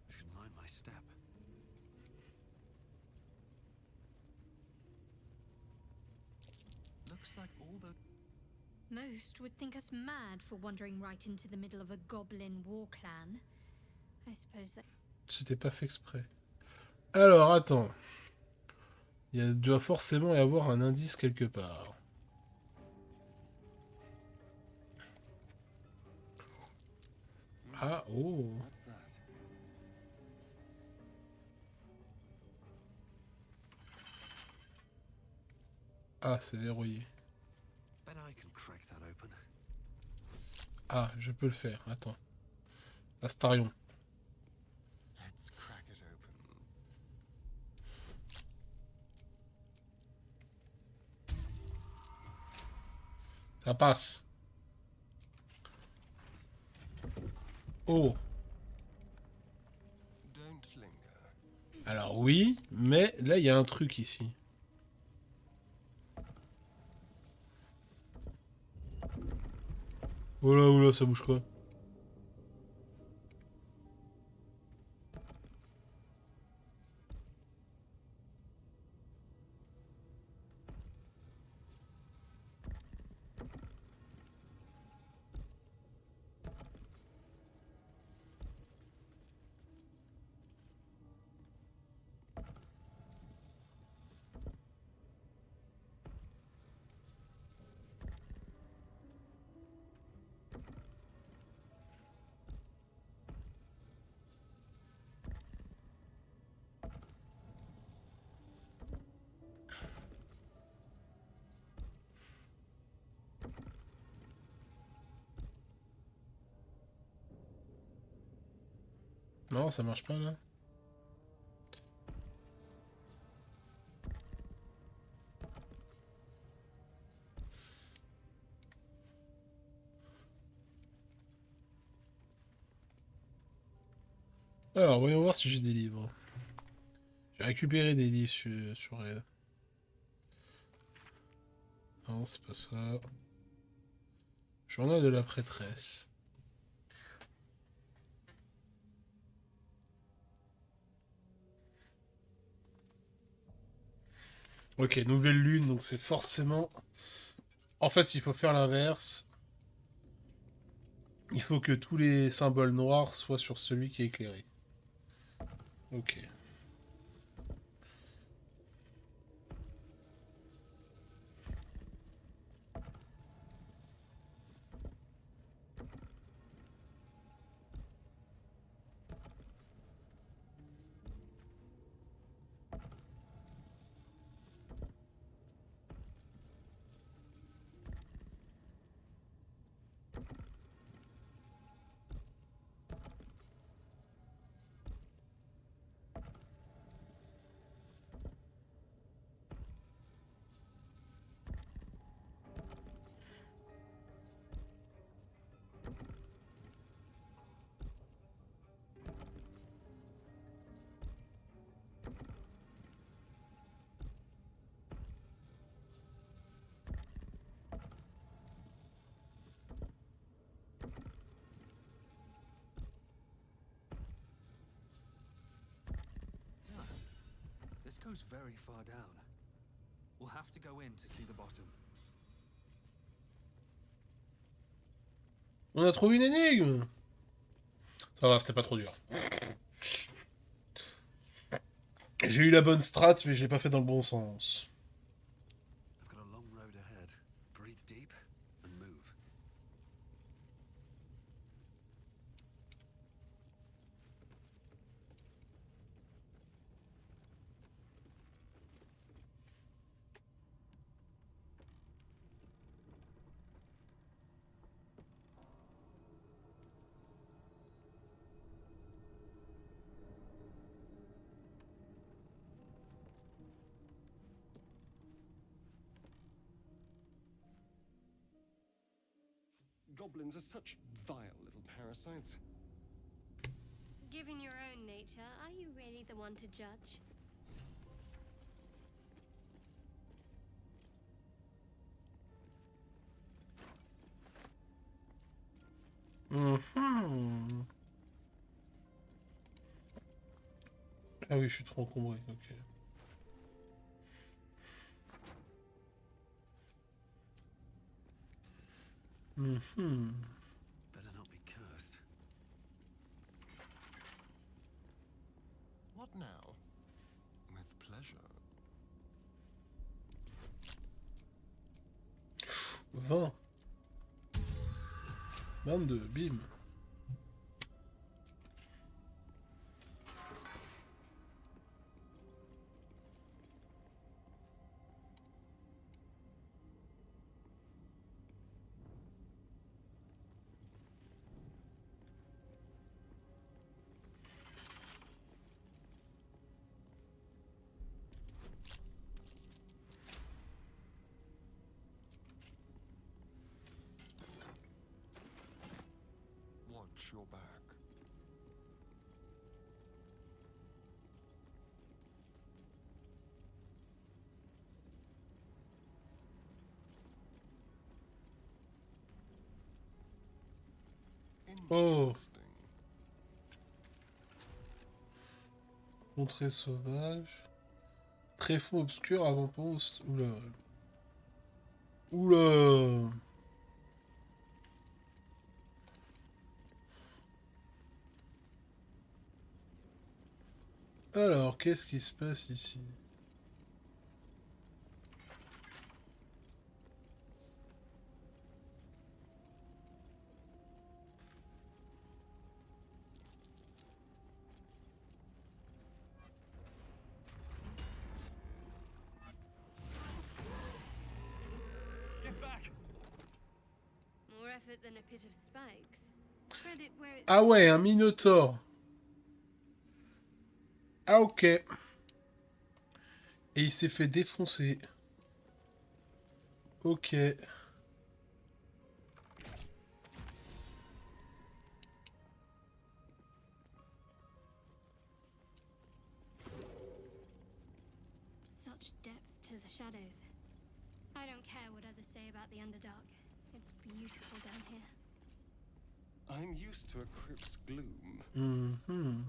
Should mind my step. Looks like all the Most would think us mad for wandering right into the middle of a goblin war clan. I suppose that... C'était pas fait exprès. Alors, attends. Il doit forcément y avoir un indice quelque part. Ah, oh. Ah, c'est verrouillé. Ah, je peux le faire. Attends. Astarion. Ça passe. Oh. Alors oui, mais là il y a un truc ici. Oula, ça bouge quoi? Non, ça marche pas là. Alors, voyons voir si j'ai des livres. J'ai récupéré des livres sur elle. Non, c'est pas ça. Journal de la prêtresse. Ok, nouvelle lune, donc c'est forcément... En fait, il faut faire l'inverse. Il faut que tous les symboles noirs soient sur celui qui est éclairé. Ok. This goes very far down. We'll have to go in to see the bottom. On a trouvé une énigme! Ça va, c'était pas trop dur. J'ai eu la bonne strat, mais je l'ai pas fait dans le bon sens. I've got a long road ahead. Breathe deep and move. Goblins are such vile little parasites. Given your own nature, are you really the one to judge? Ah oui, je suis trop encombré, ok. Better not be cursed. What now? With pleasure. 20. 22, bim. Watch your back. Oh. Contrée sauvage. Tréfonds obscur, avant-poste. Oula. Oula. Alors, qu'est-ce qui se passe ici? Get back! More effort than a pit of spikes. Credit where it's Ah ouais, un minotaure. Ah ok. Et il s'est fait défoncer. Ok. such depth to the shadows. I don't care what others say about the Underdark. It's beautiful down here. I'm used to a crypt's gloom. Mm-hmm.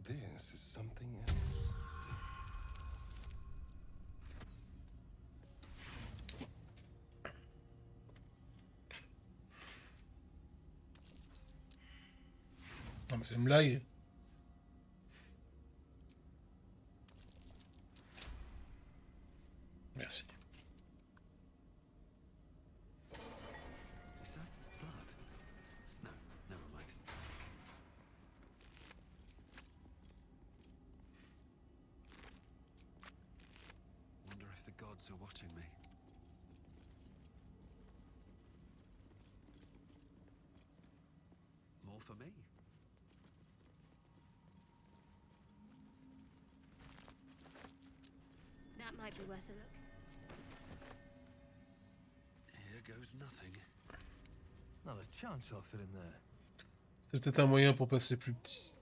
This is something else. Non mais c'est une blague. Merci. Is that blood? No, never mind. Wonder if the gods are watching me. More for me. That might be worth a look. Here goes nothing. Not a chance I'll fit in there. C'est peut-être un moyen pour passer plus petit.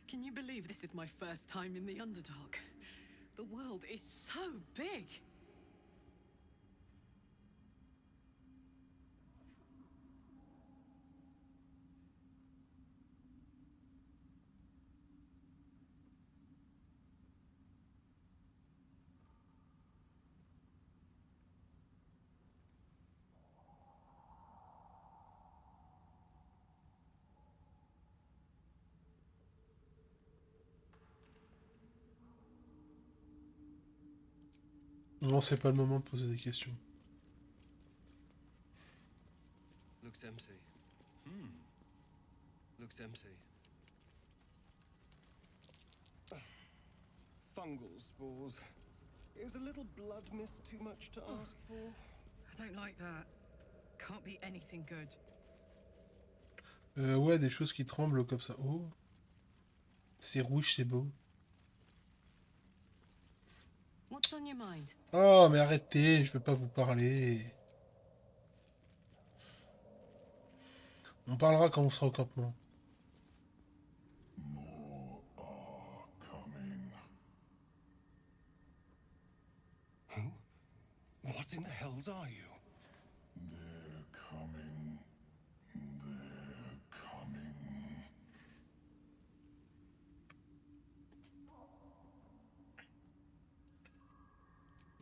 Can you believe this is my first time in the Underdark? The world is so big. Non, c'est pas le moment de poser des questions. Looks empty. Looks empty. Fungal spores. Is a little blood mist too much to ask for? I don't like that. Can't be anything good. Ouais, des choses qui tremblent comme ça. Oh. C'est rouge, c'est beau. What's on your mind? Oh, mais arrêtez, je veux pas vous parler. On parlera quand on sera au campement. Who? What in the hells are you? They're coming. They're coming.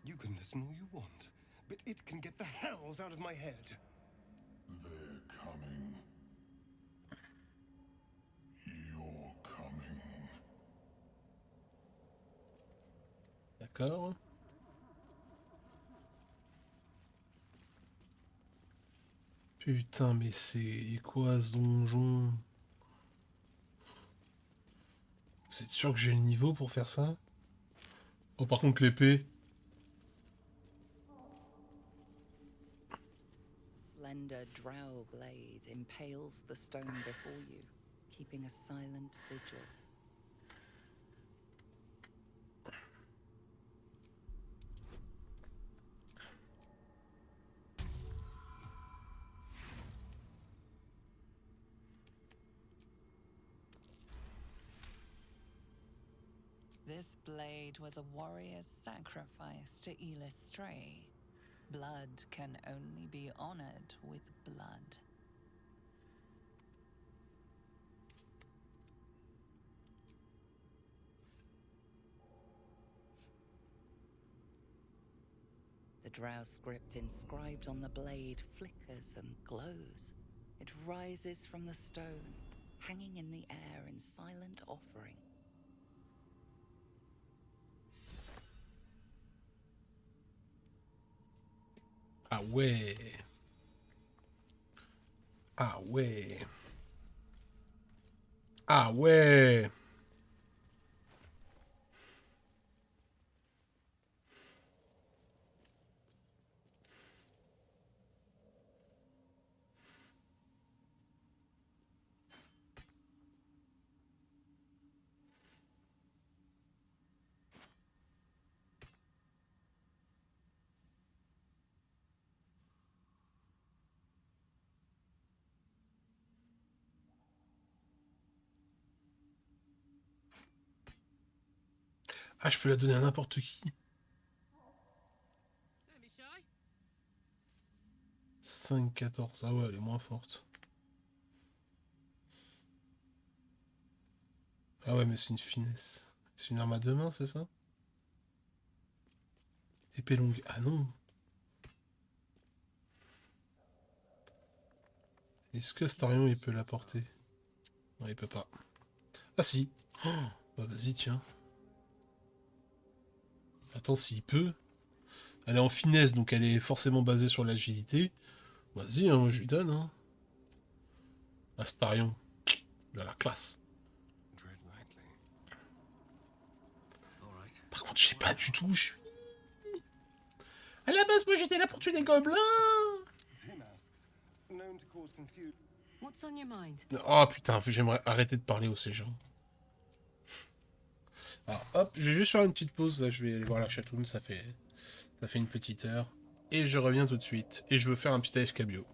You can listen all you want, but it can get the hells out of my head. They're coming. You're coming. D'accord. Putain, mais c'est quoi ce donjon? Vous êtes sûr que j'ai le niveau pour faire ça? Oh, par contre, l'épée. Slender drow blade impales the stone before you, keeping a silent vigil. This blade was a warrior's sacrifice to Elistray. Blood can only be honored with blood. The drow script inscribed on the blade flickers and glows. It rises from the stone, hanging in the air in silent offering. Ah ouais. Ah ouais. Ah ouais. Ah, je peux la donner à n'importe qui. 5-14, ah ouais, elle est moins forte. Ah ouais, mais c'est une finesse. C'est une arme à deux mains, c'est ça? Épée longue. Ah non. Est-ce que Starion, il peut la porter? Non, il peut pas. Ah si. Oh, bah vas-y, tiens. Attends, s'il peut. Elle est en finesse, donc elle est forcément basée sur l'agilité. Vas-y, hein, je lui donne. Hein. Astarion. Il a la classe. Par contre, je sais pas du tout où je suis. À la base, moi j'étais là pour tuer des gobelins. What's on your mind? Oh putain, j'aimerais arrêter de parler aux ces gens. Alors hop, je vais juste faire une petite pause. Là, je vais aller voir la chatoune, ça fait une petite heure. Et je reviens tout de suite. Et je veux faire un petit AFK bio.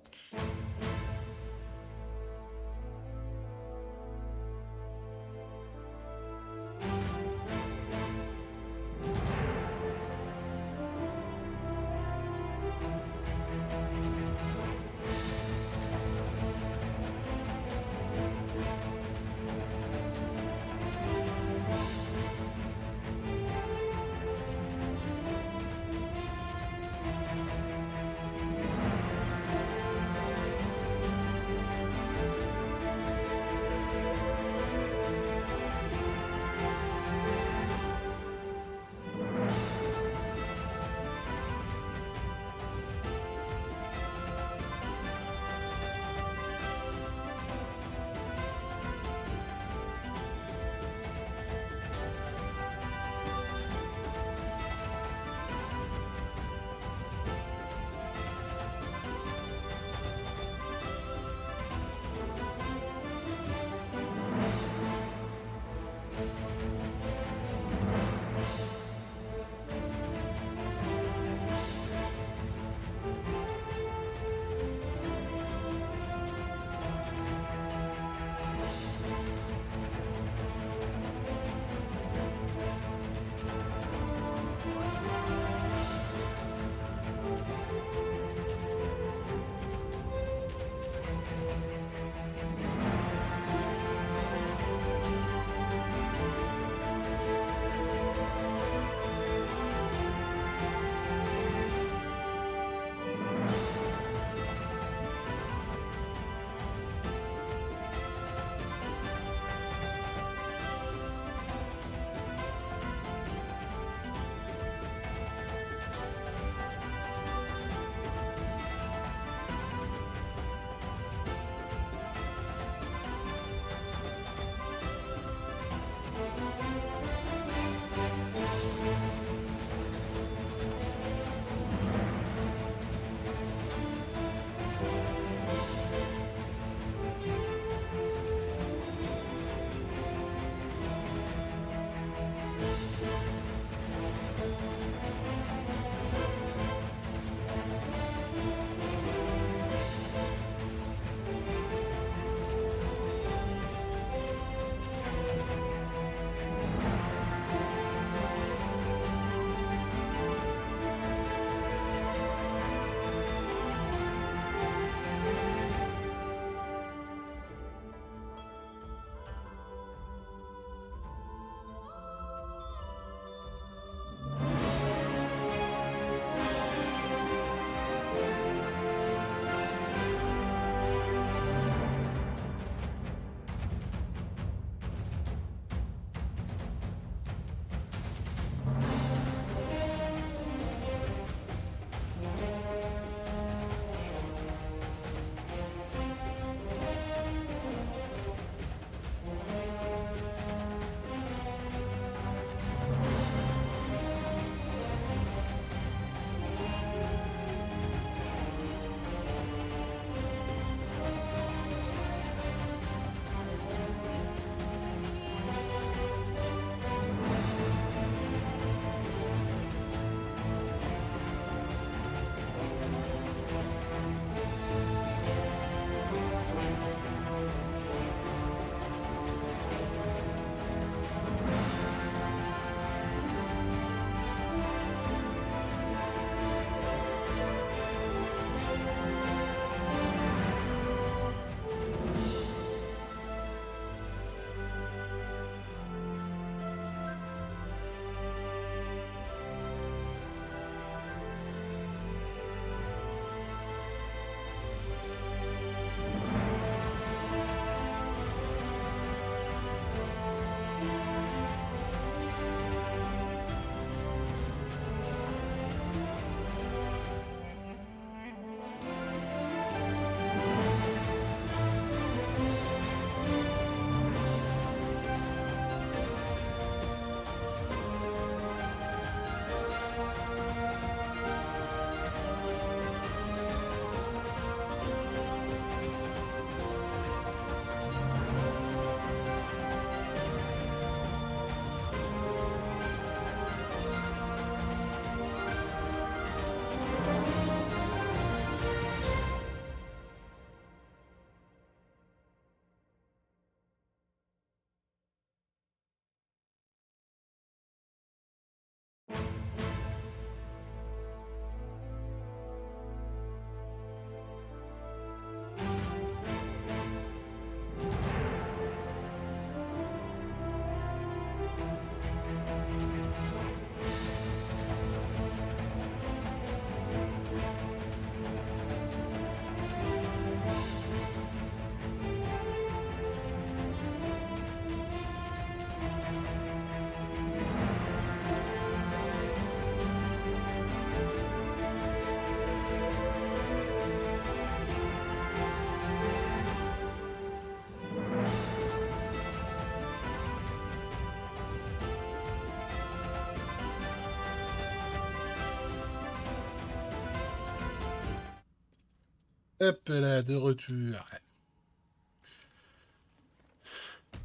Hop là, de retour.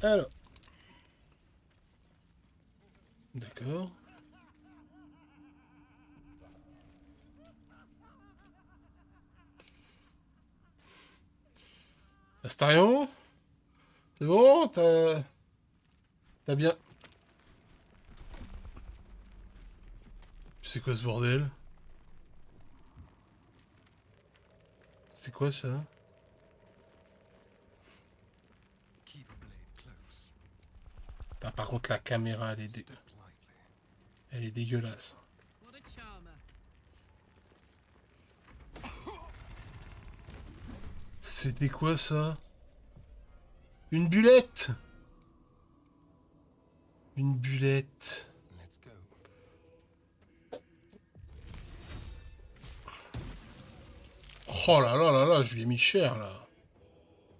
Alors. D'accord. Astarion? C'est bon? T'as bien... C'est quoi ce bordel? C'est quoi ça? Ah, par contre, la caméra, elle est dégueulasse. What a charmer. C'était quoi ça? Une bullette! Une bullette. Oh là là là là, je lui ai mis cher là.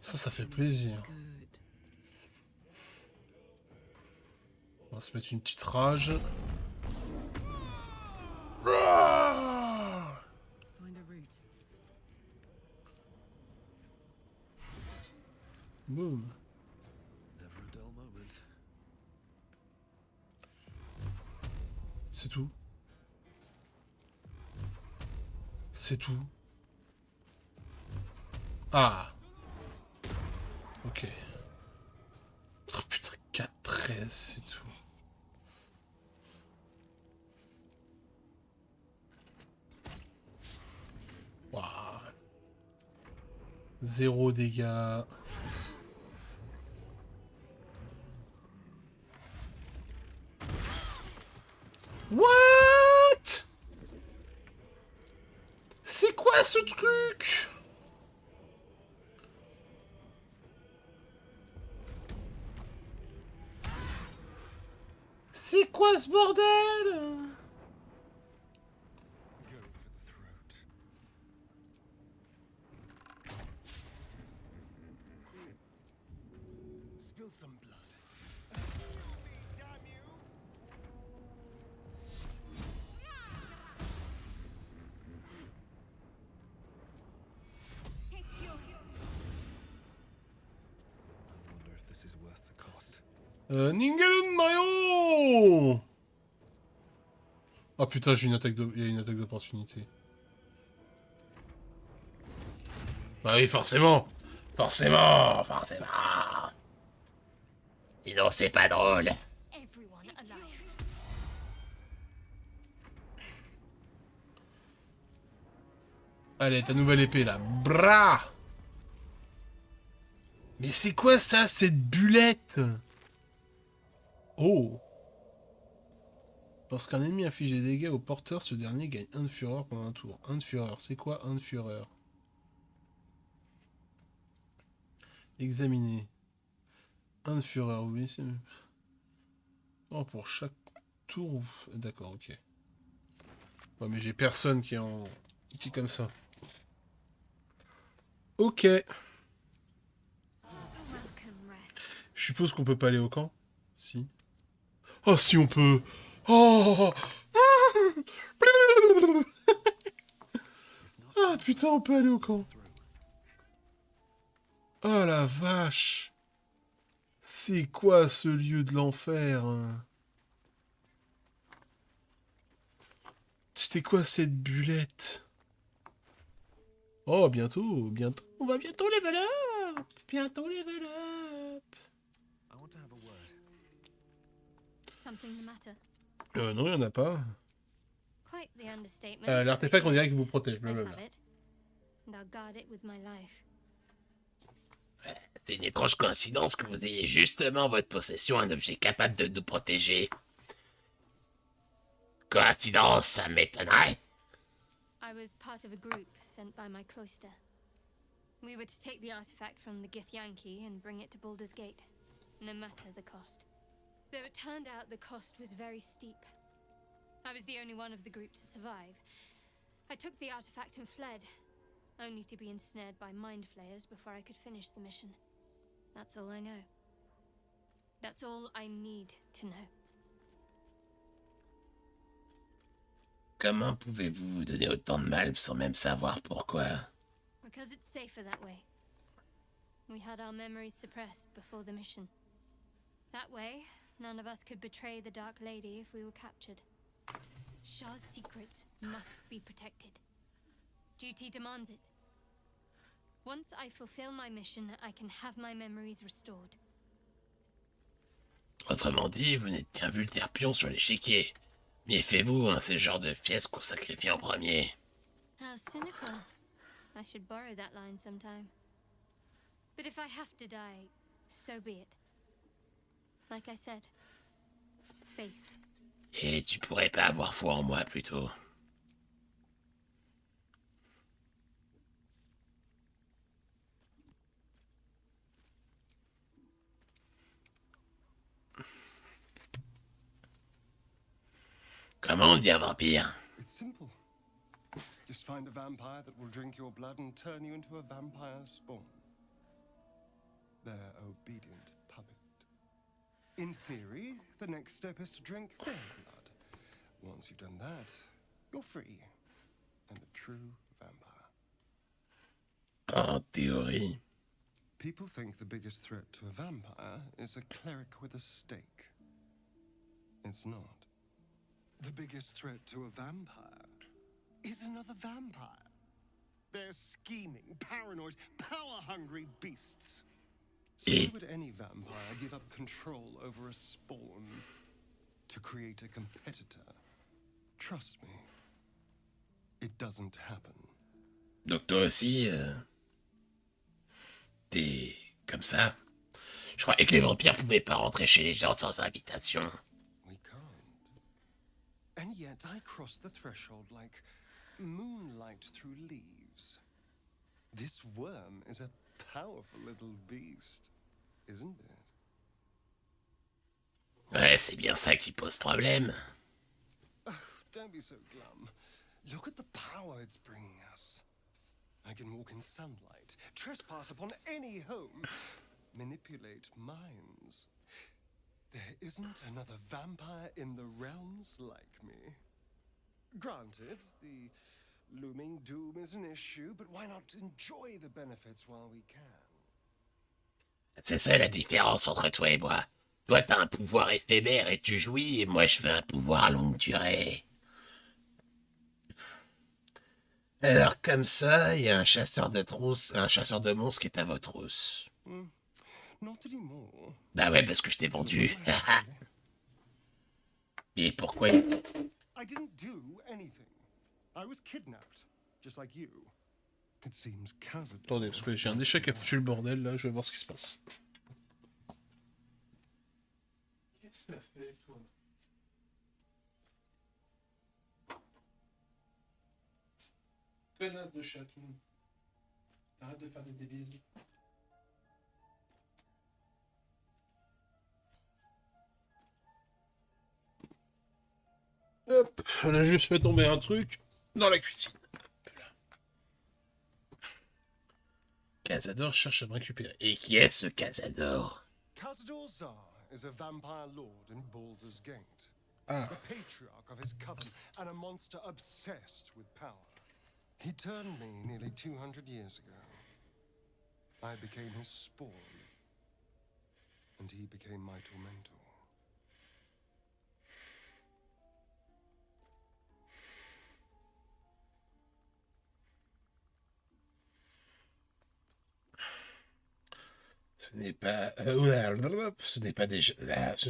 Ça fait plaisir. On va se mettre une petite rage. Boum. C'est tout. C'est tout. Ah. Ok. Oh putain, 4-13, c'est tout. Waouh. 0 dégâts. What? C'est quoi ce truc? C'est quoi ce bordel? Spill some blood. Ningen Mayo. Oh putain, j'ai une attaque de... Il y a une attaque d'opportunité. Bah oui, forcément. Forcément. Sinon, c'est pas drôle. Allez, ta nouvelle épée là. Bra. Mais c'est quoi ça, cette bullette? Oh. Lorsqu'un ennemi inflige des dégâts au porteur, ce dernier gagne 1 de fureur pendant un tour. 1 de fureur, c'est quoi 1 de fureur? Examiner. 1 de fureur, oui. C'est... Oh, pour chaque tour. D'accord, ok. Ouais, mais j'ai personne qui est en... qui est comme ça. Ok. Je suppose qu'on peut pas aller au camp? Si. Oh, si on peut. Oh. Ah, putain, on peut aller au camp. Oh la vache. C'est quoi ce lieu de l'enfer? C'était quoi cette bullette? Oh, bientôt. On va bientôt level up. Bientôt level up. Something the matter? Non, il n'y en a pas. Quite the understatement. L'artefact, on dirait qu'il vous protège. Blablabla. And I'll guard it with my life. C'est une étrange coïncidence que vous ayez justement en votre possession un objet capable de nous protéger. Coïncidence, ça m'étonnerait. I was part of a group sent by my cloister. We were to take the artifact from the Githyanki and bring it to Baldur's Gate, no matter the cost. Though it turned out the cost was very steep. I was the only one of the group to survive. I took the artifact and fled, only to be ensnared by mind flayers before I could finish the mission. That's all I know. That's all I need to know. Comment pouvez-vous vous donner autant de mal sans même savoir pourquoi? A Because it's safer that way. We had our memories suppressed before the mission. That way, none of us could betray the Dark Lady if we were captured. Shah's secrets must be protected. Duty demands it. Once I fulfill my mission, I can have my memories restored. Autrement dit, vous n'êtes qu'un vulgaire pion sur l'échiquier. Méfiez-vous, hein, c'est le genre de pièce qu'on sacrifie en premier. How cynical. I should borrow that line sometime. But if I have to die, so be it. Like I said, faith. Et tu pourrais pas avoir foi en moi, plutôt. Comment on devient vampire? It's simple. Just find a vampire that will drink your blood and turn you into a vampire spawn. Their obedient puppet. In theory, the next step is to drink their blood. Once you've done that, you're free. And a true vampire. En théorie. People think the biggest threat to a vampire is a cleric with a stake. It's not. The biggest threat to a vampire is another vampire. They're scheming, paranoid, power-hungry beasts. So why would any vampire give up control over a spawn to create a competitor? Trust me, it doesn't happen. Donc toi aussi, t'es comme ça. Je croyais que les vampires pouvaient pas rentrer chez les gens sans invitation. We can't. And yet I cross the threshold like moonlight through leaves. This worm is a powerful little beast, isn't it? Ouais, c'est bien ça qui pose problème. Oh, don't be so glum. Look at the power it's bringing us. I can walk in sunlight, trespass upon any home, manipulate minds. There isn't another vampire in the realms like me. Granted, the looming doom is an issue, but why not enjoy the benefits while we can? C'est ça la différence entre toi et moi. Toi, t'as un pouvoir éphémère et tu jouis, et moi, je veux un pouvoir à longue durée. Alors, comme ça, il y a un chasseur de trousses, un chasseur de monstres qui est à votre trousse. Not anymore. Bah ouais, parce que je t'ai vendu. Et pourquoi I didn't do anything. I was kidnapped, just like you. It seems Khazad. Attendez, parce que j'ai un déchet qui a foutu le bordel, là, je vais voir ce qui se passe. Qu'est-ce que t'as fait, toi? Connasse de chaton. Arrête de faire des débiles. Hop, on a juste fait tomber un truc dans la cuisine. Cazador cherche à me récupérer. Et qui est ce Cazador? Khazador Zar is a vampire lord in Baldur's Gate. Ah. The patriarch of his coven and a monster obsessed with power. He turned me nearly 200 years ago. I became his spawn. And he became my tormentor. Ce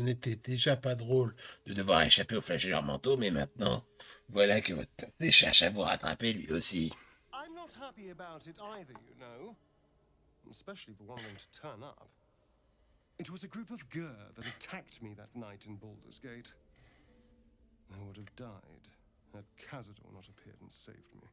n'était déjà pas drôle de devoir échapper aux flagelleurs mentaux, mais maintenant, voilà que votre tête cherche à vous rattraper lui aussi. I'm not happy about it either, you know. Especially for wanting to turn up. It was a group of Gur that attacked me that night in Baldur's Gate. I would have died had Khazador not appeared and saved me.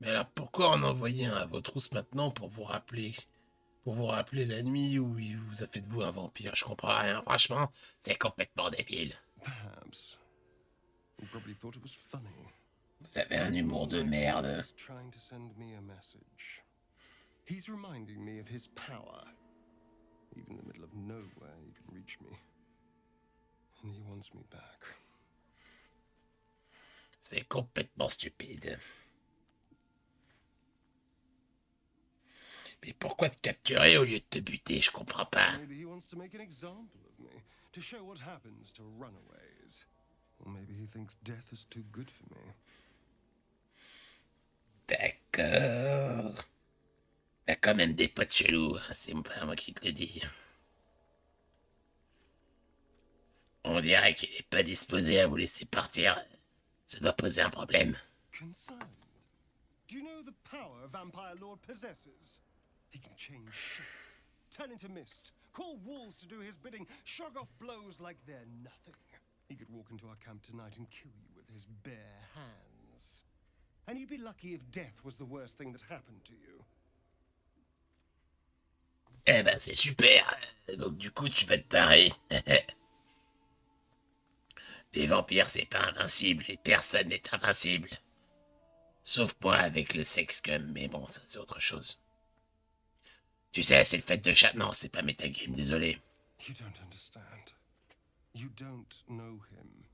Mais alors pourquoi en envoyer un à votre trousse maintenant pour vous rappeler la nuit où il vous a fait de vous un vampire? Je comprends rien, franchement, c'est complètement débile. Perhaps. You probably thought it was funny. Vous avez un humour de merde. Trying to send me a message. He's reminding me of his power. Even in the middle of nowhere, he can reach me. And he wants me back. C'est complètement stupide. Mais pourquoi te capturer au lieu de te buter? Je comprends pas. Maybe he wants to make an example of me, to show what happens to runaways. Or maybe he thinks death is too good for me. D'accord. T'as quand même des potes chelous, hein, c'est pas moi qui te le dis. On dirait qu'il est pas disposé à vous laisser partir. Ça doit poser un problème. Concerned? Do you know the power Vampire Lord possesses? He can change shape, turn into mist, call walls to do his bidding, shrug off blows like they're nothing. He could walk into our camp tonight and kill you with his bare hands. And you'd be lucky if death was the worst thing that happened to you. Eh ben c'est super. Donc du coup tu vas te barrer. Les vampires c'est pas invincible et personne n'est invincible. Sauf moi avec le sexe cum, mais bon ça c'est autre chose. Tu sais, c'est le fait de chat. Non, c'est pas Metagame, désolé. You don't understand. You don't know him.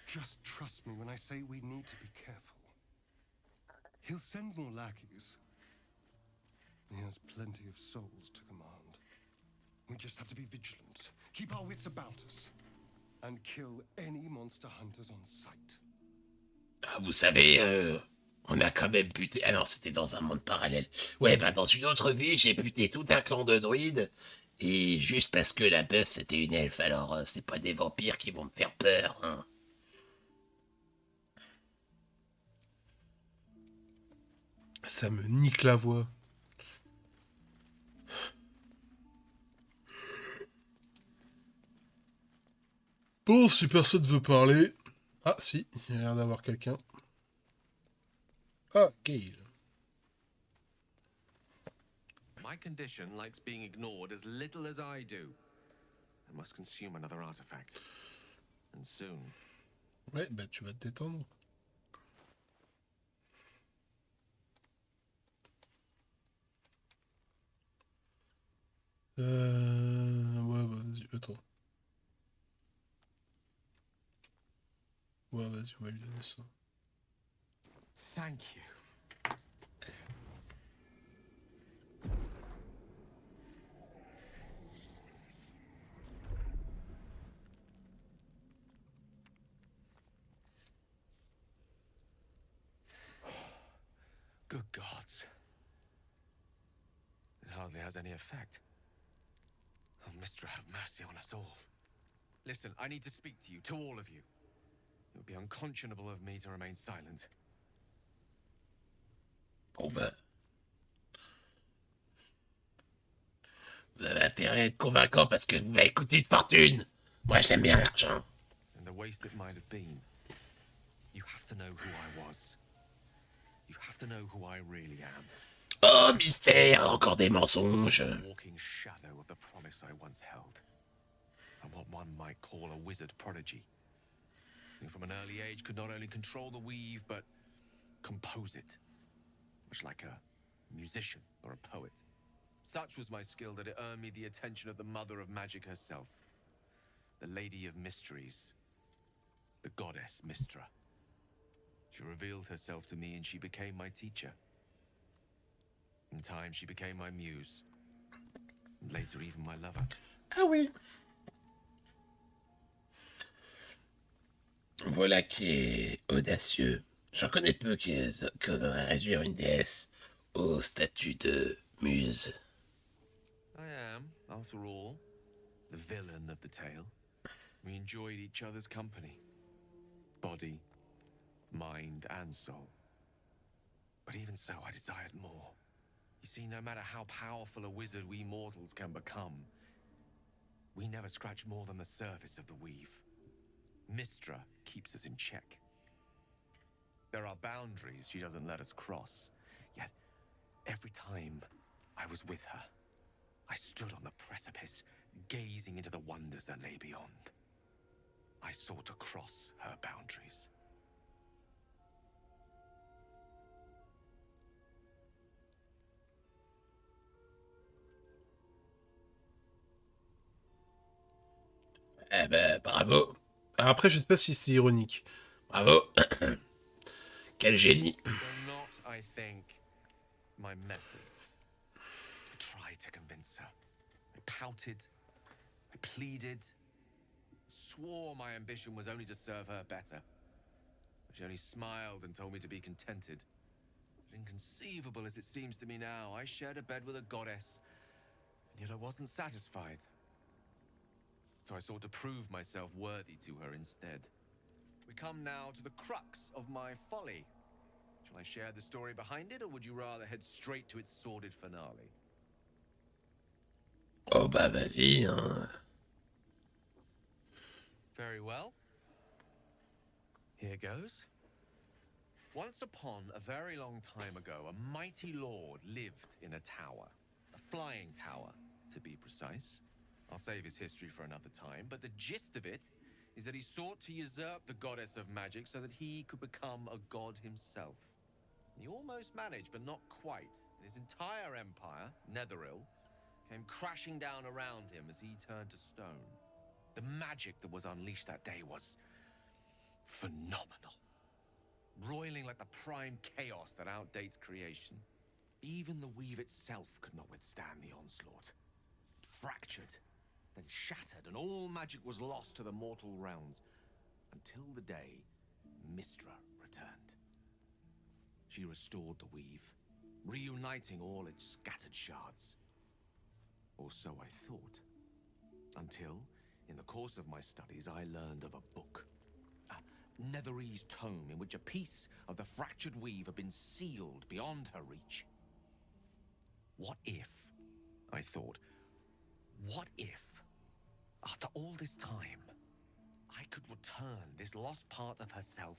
Just trust me when I say we need to be careful. He'll send more lackeys. He has plenty of souls to command. We just have to be vigilant, keep our wits about us, and kill any monster hunters on sight. Ah, vous savez, on a quand même buté... Ah non, c'était dans un monde parallèle. Ouais, bah dans une autre vie, j'ai buté tout un clan de druides. Et juste parce que la meuf, c'était une elfe. Alors, c'est pas des vampires qui vont me faire peur, hein. Ça me nique la voix. Bon, si personne veut parler... Ah, si, il y a l'air d'avoir quelqu'un. Ah, Gale. My condition likes being ignored as little as I do. I must consume another artifact. And soon. Ouais, bah tu vas te détendre. Ouais, vas-y, attends. Ouais, vas-y, on va lui donner ça. Thank you. Good gods. It hardly has any effect. Oh, Mistra, have mercy on us all. Listen, I need to speak to you, to all of you. It would be unconscionable of me to remain silent. Bon ben... Vous avez intérêt à être convaincant parce que vous m'avez coûté une fortune. Moi, j'aime bien l'argent. And the waste it might have been. You have to know who I was. You have to know who I really am. Oh, mystère, encore des mensonges. A walking shadow of the promise I once held. And what one might call a wizard prodigy. Who from an early age could not only control the weave, but compose it. Much like a musician or a poet. Such was my skill that it earned me the attention of the mother of magic herself. The Lady of Mysteries. The goddess Mistra. She revealed herself to me and she became my teacher. In time, she became my muse. And later, even my lover. Ah oui. Voilà qui est audacieux. J'en connais peu qui oseraient réduire une déesse au statut de muse. I am, after all, the villain of the tale. We enjoyed each other's company. Body, mind, and soul. But even so, I desired more. You see, no matter how powerful a wizard we mortals can become, we never scratch more than the surface of the weave. Mistra keeps us in check. There are boundaries she doesn't let us cross. Yet, every time I was with her, I stood on the precipice, gazing into the wonders that lay beyond. I sought to cross her boundaries. bah, bravo. Après, je sais pas si c'est ironique. Bravo. Quel génie. They're not, I think, my methods. I tried to convince her. I pouted. I pleaded. Swore my ambition was only to serve her better. She only smiled and told me to be contented. But inconceivable as it seems to me now, I shared a bed with a goddess, and yet I wasn't satisfied. So I sought to prove myself worthy to her instead. We come now to the crux of my folly. Shall I share the story behind it, or would you rather head straight to its sordid finale? Oh bah vas-y, hein. Very well. Here goes. Once upon a very long time ago, a mighty lord lived in a tower. A flying tower, to be precise. I'll save his history for another time, but the gist of it is that he sought to usurp the goddess of magic so that he could become a god himself. He almost managed, but not quite. His entire empire, Netheril, came crashing down around him as he turned to stone. The magic that was unleashed that day was phenomenal. Roiling like the prime chaos that outdates creation. Even the weave itself could not withstand the onslaught. It fractured, then shattered, and all magic was lost to the mortal realms. Until the day Mystra returned. She restored the weave, reuniting all its scattered shards. Or so I thought. Until, in the course of my studies, I learned of a book. A Netherese tome in which a piece of the fractured weave had been sealed beyond her reach. What if, I thought, what if, after all this time, I could return this lost part of herself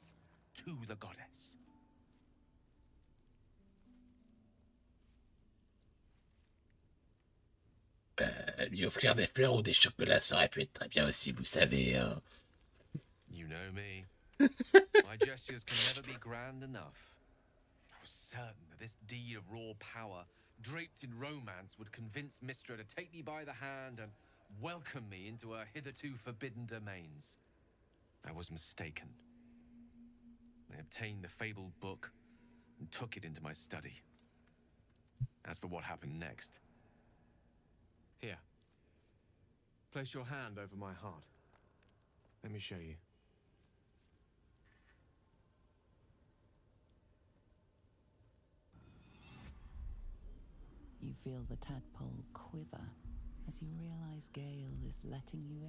to the goddess? Lui offrir des fleurs ou des chocolats, ça aurait pu être très bien aussi, vous savez. You know me. My gestures can never be grand enough. I was certain that this deed of raw power, draped in romance, would convince Mystra to take me by the hand and welcome me into her hitherto forbidden domains. I was mistaken. I obtained the fabled book and took it into my study. As for what happened next... Here. Place your hand over my heart. Let me show you. You feel the tadpole quiver as you realize Gale is letting you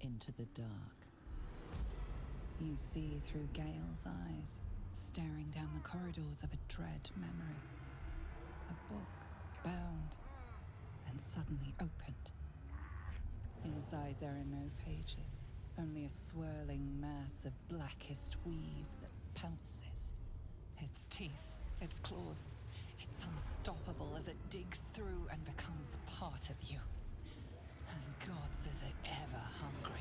into the dark. You see through Gale's eyes, staring down the corridors of a dread memory. A book, bound, and suddenly opened. Inside there are no pages, only a swirling mass of blackest weave that pounces. Its teeth, its claws, it's unstoppable as it digs through and becomes part of you. And gods, is it ever hungry.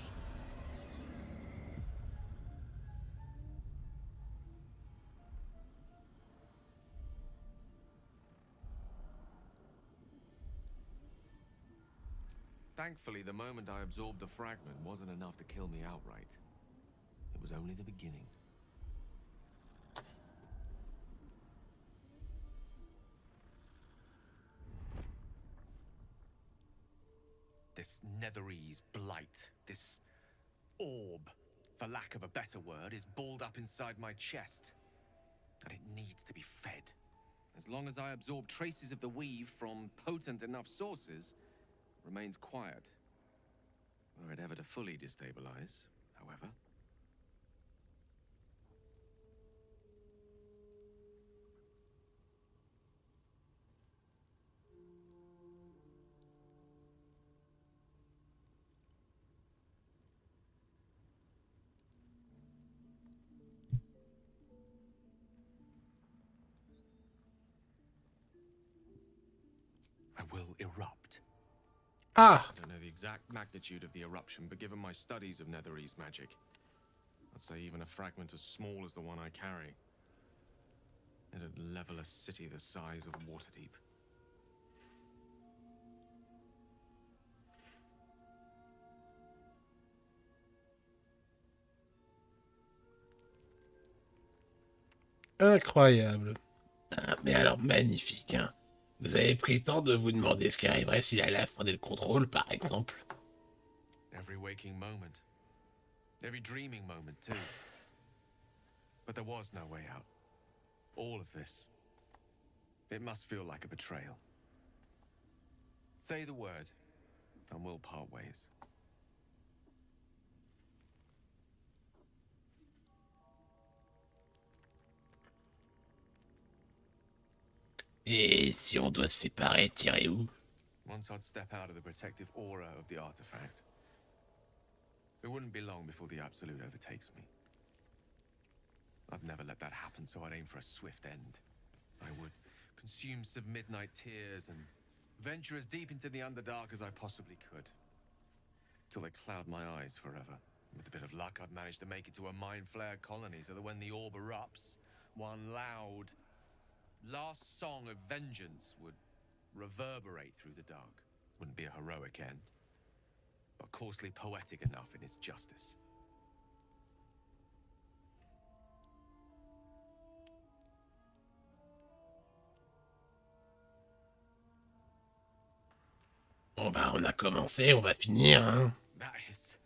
Thankfully, the moment I absorbed the fragment wasn't enough to kill me outright. It was only the beginning. This Netherese blight, this orb, for lack of a better word, is balled up inside my chest. And it needs to be fed. As long as I absorb traces of the weave from potent enough sources, it remains quiet. Were it ever to fully destabilize, however. I will erupt. Ah! I don't know the exact magnitude of the eruption, but given my studies of Netherese magic, I'd say even a fragment as small as the one I carry, it'd level a city the size of Waterdeep. Incroyable. Ah, mais alors magnifique, hein. Vous avez pris le temps de vous demander ce qui arriverait si la lave prenait le contrôle, par exemple. Every waking moment. Every dreaming moment, too. But there was no way out. All of this. It must feel like a betrayal. Say the word, and we'll part ways. Et si on doit se séparer, tirer où? Once I'd step out of the protective aura of the artifact, it wouldn't be long before the Absolute overtakes me. I'd never let that happen, so I'd aim for a swift end. I would consume some midnight tears and venture as deep into the Underdark as I possibly could. Till they cloud my eyes forever. With a bit of luck, I'd manage to make it to a mind flare colony so that when the orb erupts, one loud, last song of vengeance would reverberate through the dark. Wouldn't be a heroic end, but coarsely poetic enough in its justice. Bon bah on a commencé, on va finir, hein. That is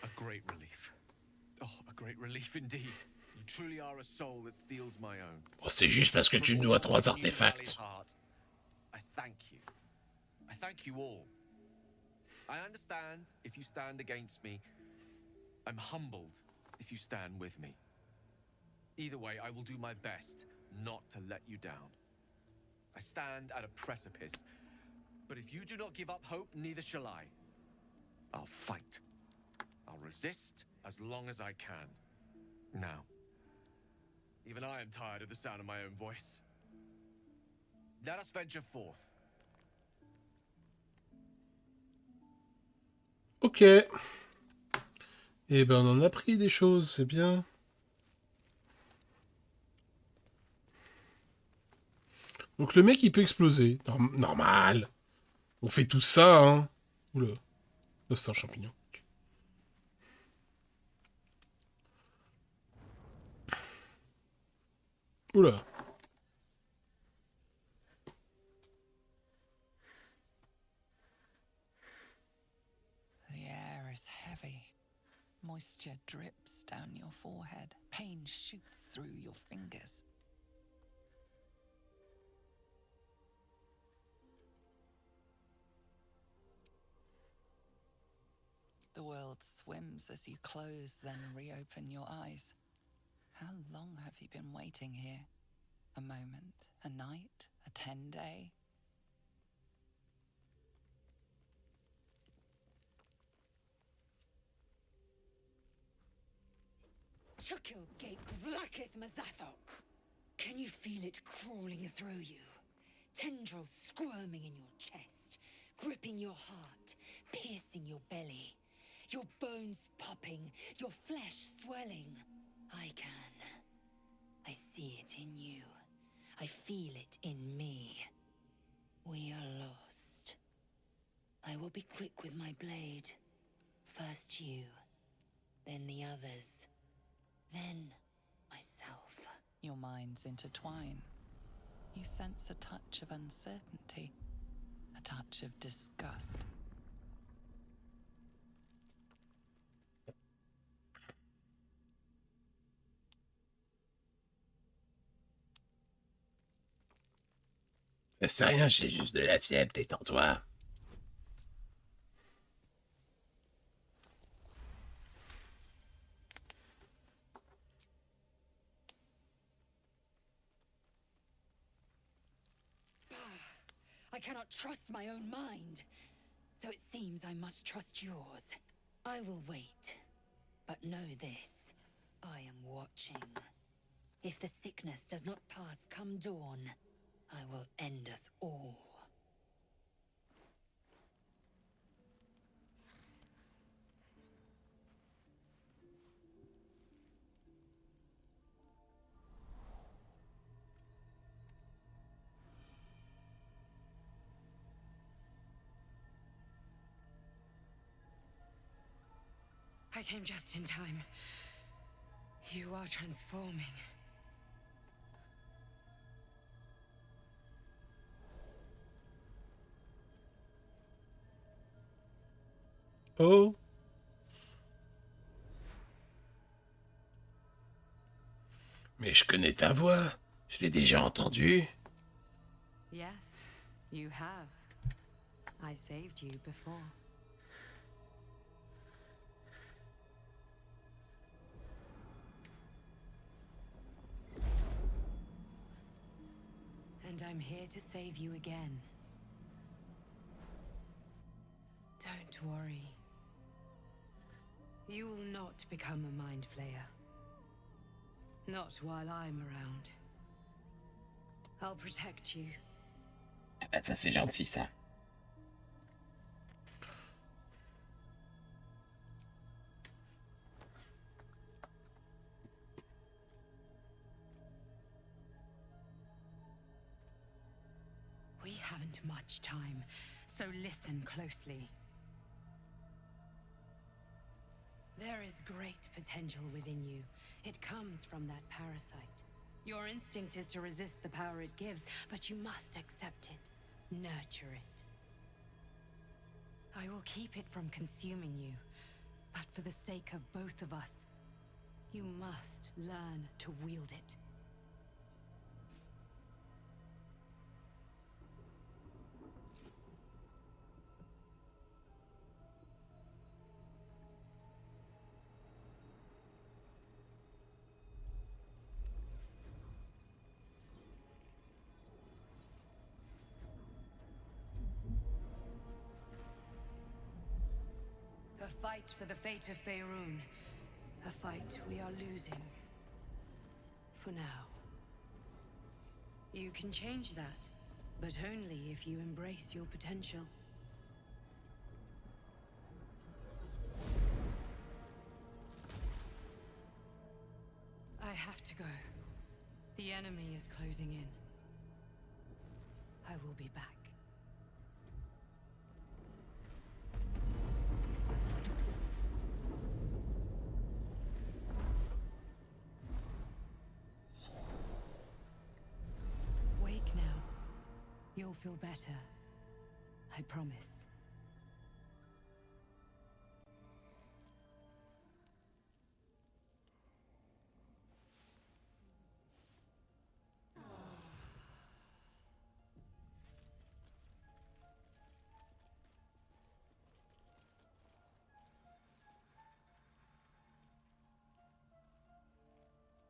a great relief. Oh, a great relief indeed. You truly are a soul that steals my own. Bon, c'est juste parce que tu me dois 3 artefacts. I thank you. I thank you all. I understand if you stand against me. I'm humbled if you stand with me. Either way, I will do my best not to let you down. I stand at a precipice, but if you do not give up hope, neither shall I. I'll fight. I'll resist as long as I can. Now, even I am tired of the sound of my own voice. Let us venture forth. Ok. Eh ben, on en a pris des choses, c'est bien. Donc le mec, il peut exploser. Normal. On fait tout ça, hein. Oula. Là, c'est un champignon. Oula. The air is heavy. Moisture drips down your forehead. Pain shoots through your fingers. The world swims as you close, then reopen your eyes. How long have you been waiting here? A moment, a night, a 10-day? Chukil Gate Vlakith Mazathok. Can you feel it crawling through you? Tendrils squirming in your chest, gripping your heart, piercing your belly. Your bones popping, your flesh swelling. I can. I see it in you. I feel it in me. We are lost. I will be quick with my blade. First you, then the others, then myself. Your minds intertwine. You sense a touch of uncertainty, a touch of disgust. C'est rien, j'ai juste de la fièvre, détends-toi. I cannot trust my own mind, so it seems I must trust yours. I will wait, but know this, I am watching. If the sickness does not pass come dawn, I will end us all. I came just in time. You are transforming. Oh. Mais je connais ta voix. Je l'ai déjà entendue. Yes, you have. I saved you before. And I'm here to save you again. Don't worry. You will not become a mind flayer. Not while I'm around. I'll protect you. Ah bah, ça c'est gentil ça. We haven't much time, so listen closely. There is great potential within you. It comes from that parasite. Your instinct is to resist the power it gives, but you must accept it, nurture it. I will keep it from consuming you, but for the sake of both of us, you must learn to wield it. A fight for the fate of Faerun. A fight we are losing. For now. You can change that, but only if you embrace your potential. I have to go. The enemy is closing in. I will be back. Wake now. You'll feel better. I promise.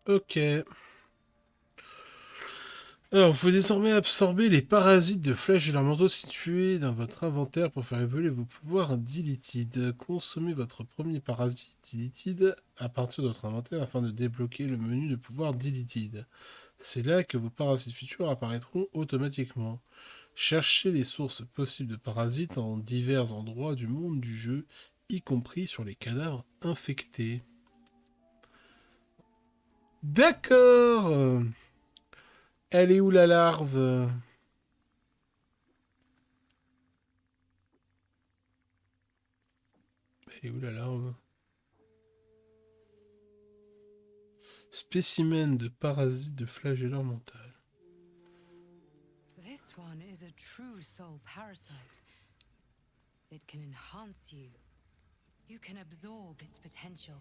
Ok. Alors, vous pouvez désormais absorber les parasites de flèches de leur manteau situés dans votre inventaire pour faire évoluer vos pouvoirs d'illitide. Consommez votre premier parasite d'illitide à partir de votre inventaire afin de débloquer le menu de pouvoir d'illitide. C'est là que vos parasites futurs apparaîtront automatiquement. Cherchez les sources possibles de parasites en divers endroits du monde du jeu, y compris sur les cadavres infectés. D'accord. Elle est où la larve? Elle est où la larve? Spécimen de parasite de flagelleur mental. This one is a true soul parasite. It can enhance you. You can absorb its potential.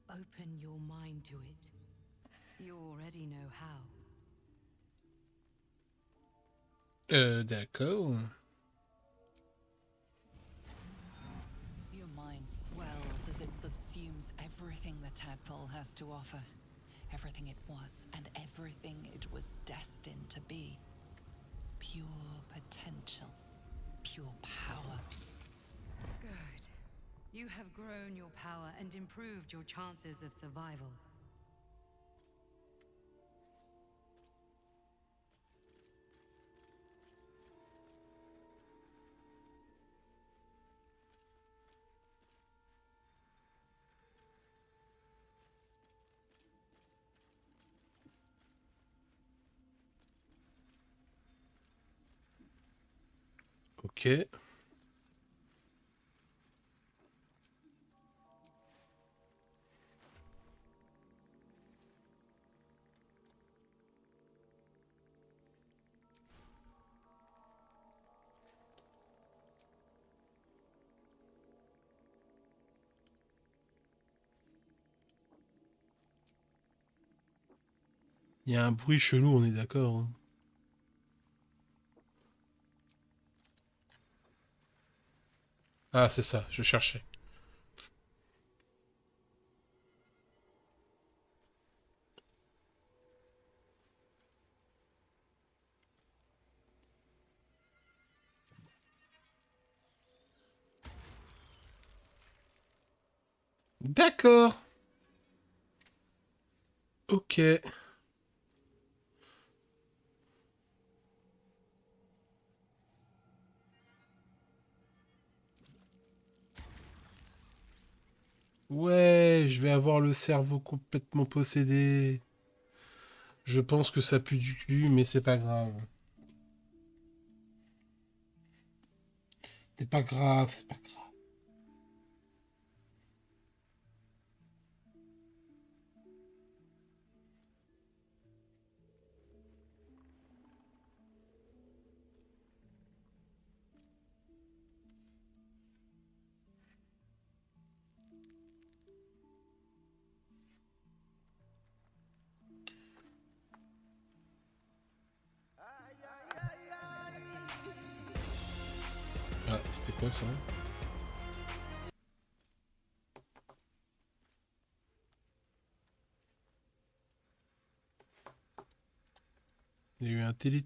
Open your mind to it. You already know how. D'accord. Your mind swells as it subsumes everything the tadpole has to offer. Everything it was and everything it was destined to be. Pure potential. Pure power. Good. You have grown your power and improved your chances of survival. Ok. Il y a un bruit chelou, on est d'accord. Hein. Ah, c'est ça, je cherchais. D'accord. Ok. Ouais, je vais avoir le cerveau complètement possédé. Je pense que ça pue du cul, mais c'est pas grave. C'est pas grave, c'est pas grave. Ah, c'était quoi ça? Il y a eu un télé.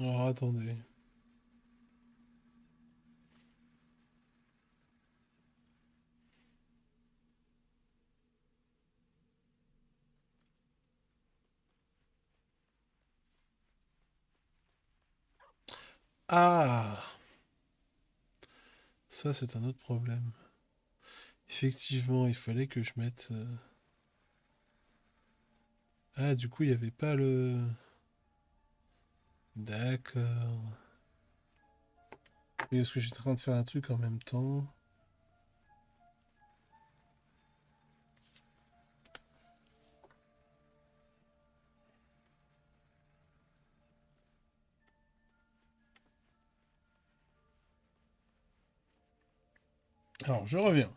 Oh, attendez. Ah! Ça, c'est un autre problème. Effectivement, il fallait que je mette... Ah, du coup, il n'y avait pas le... D'accord. Et parce que j'étais en train de faire un truc en même temps. Alors, je reviens.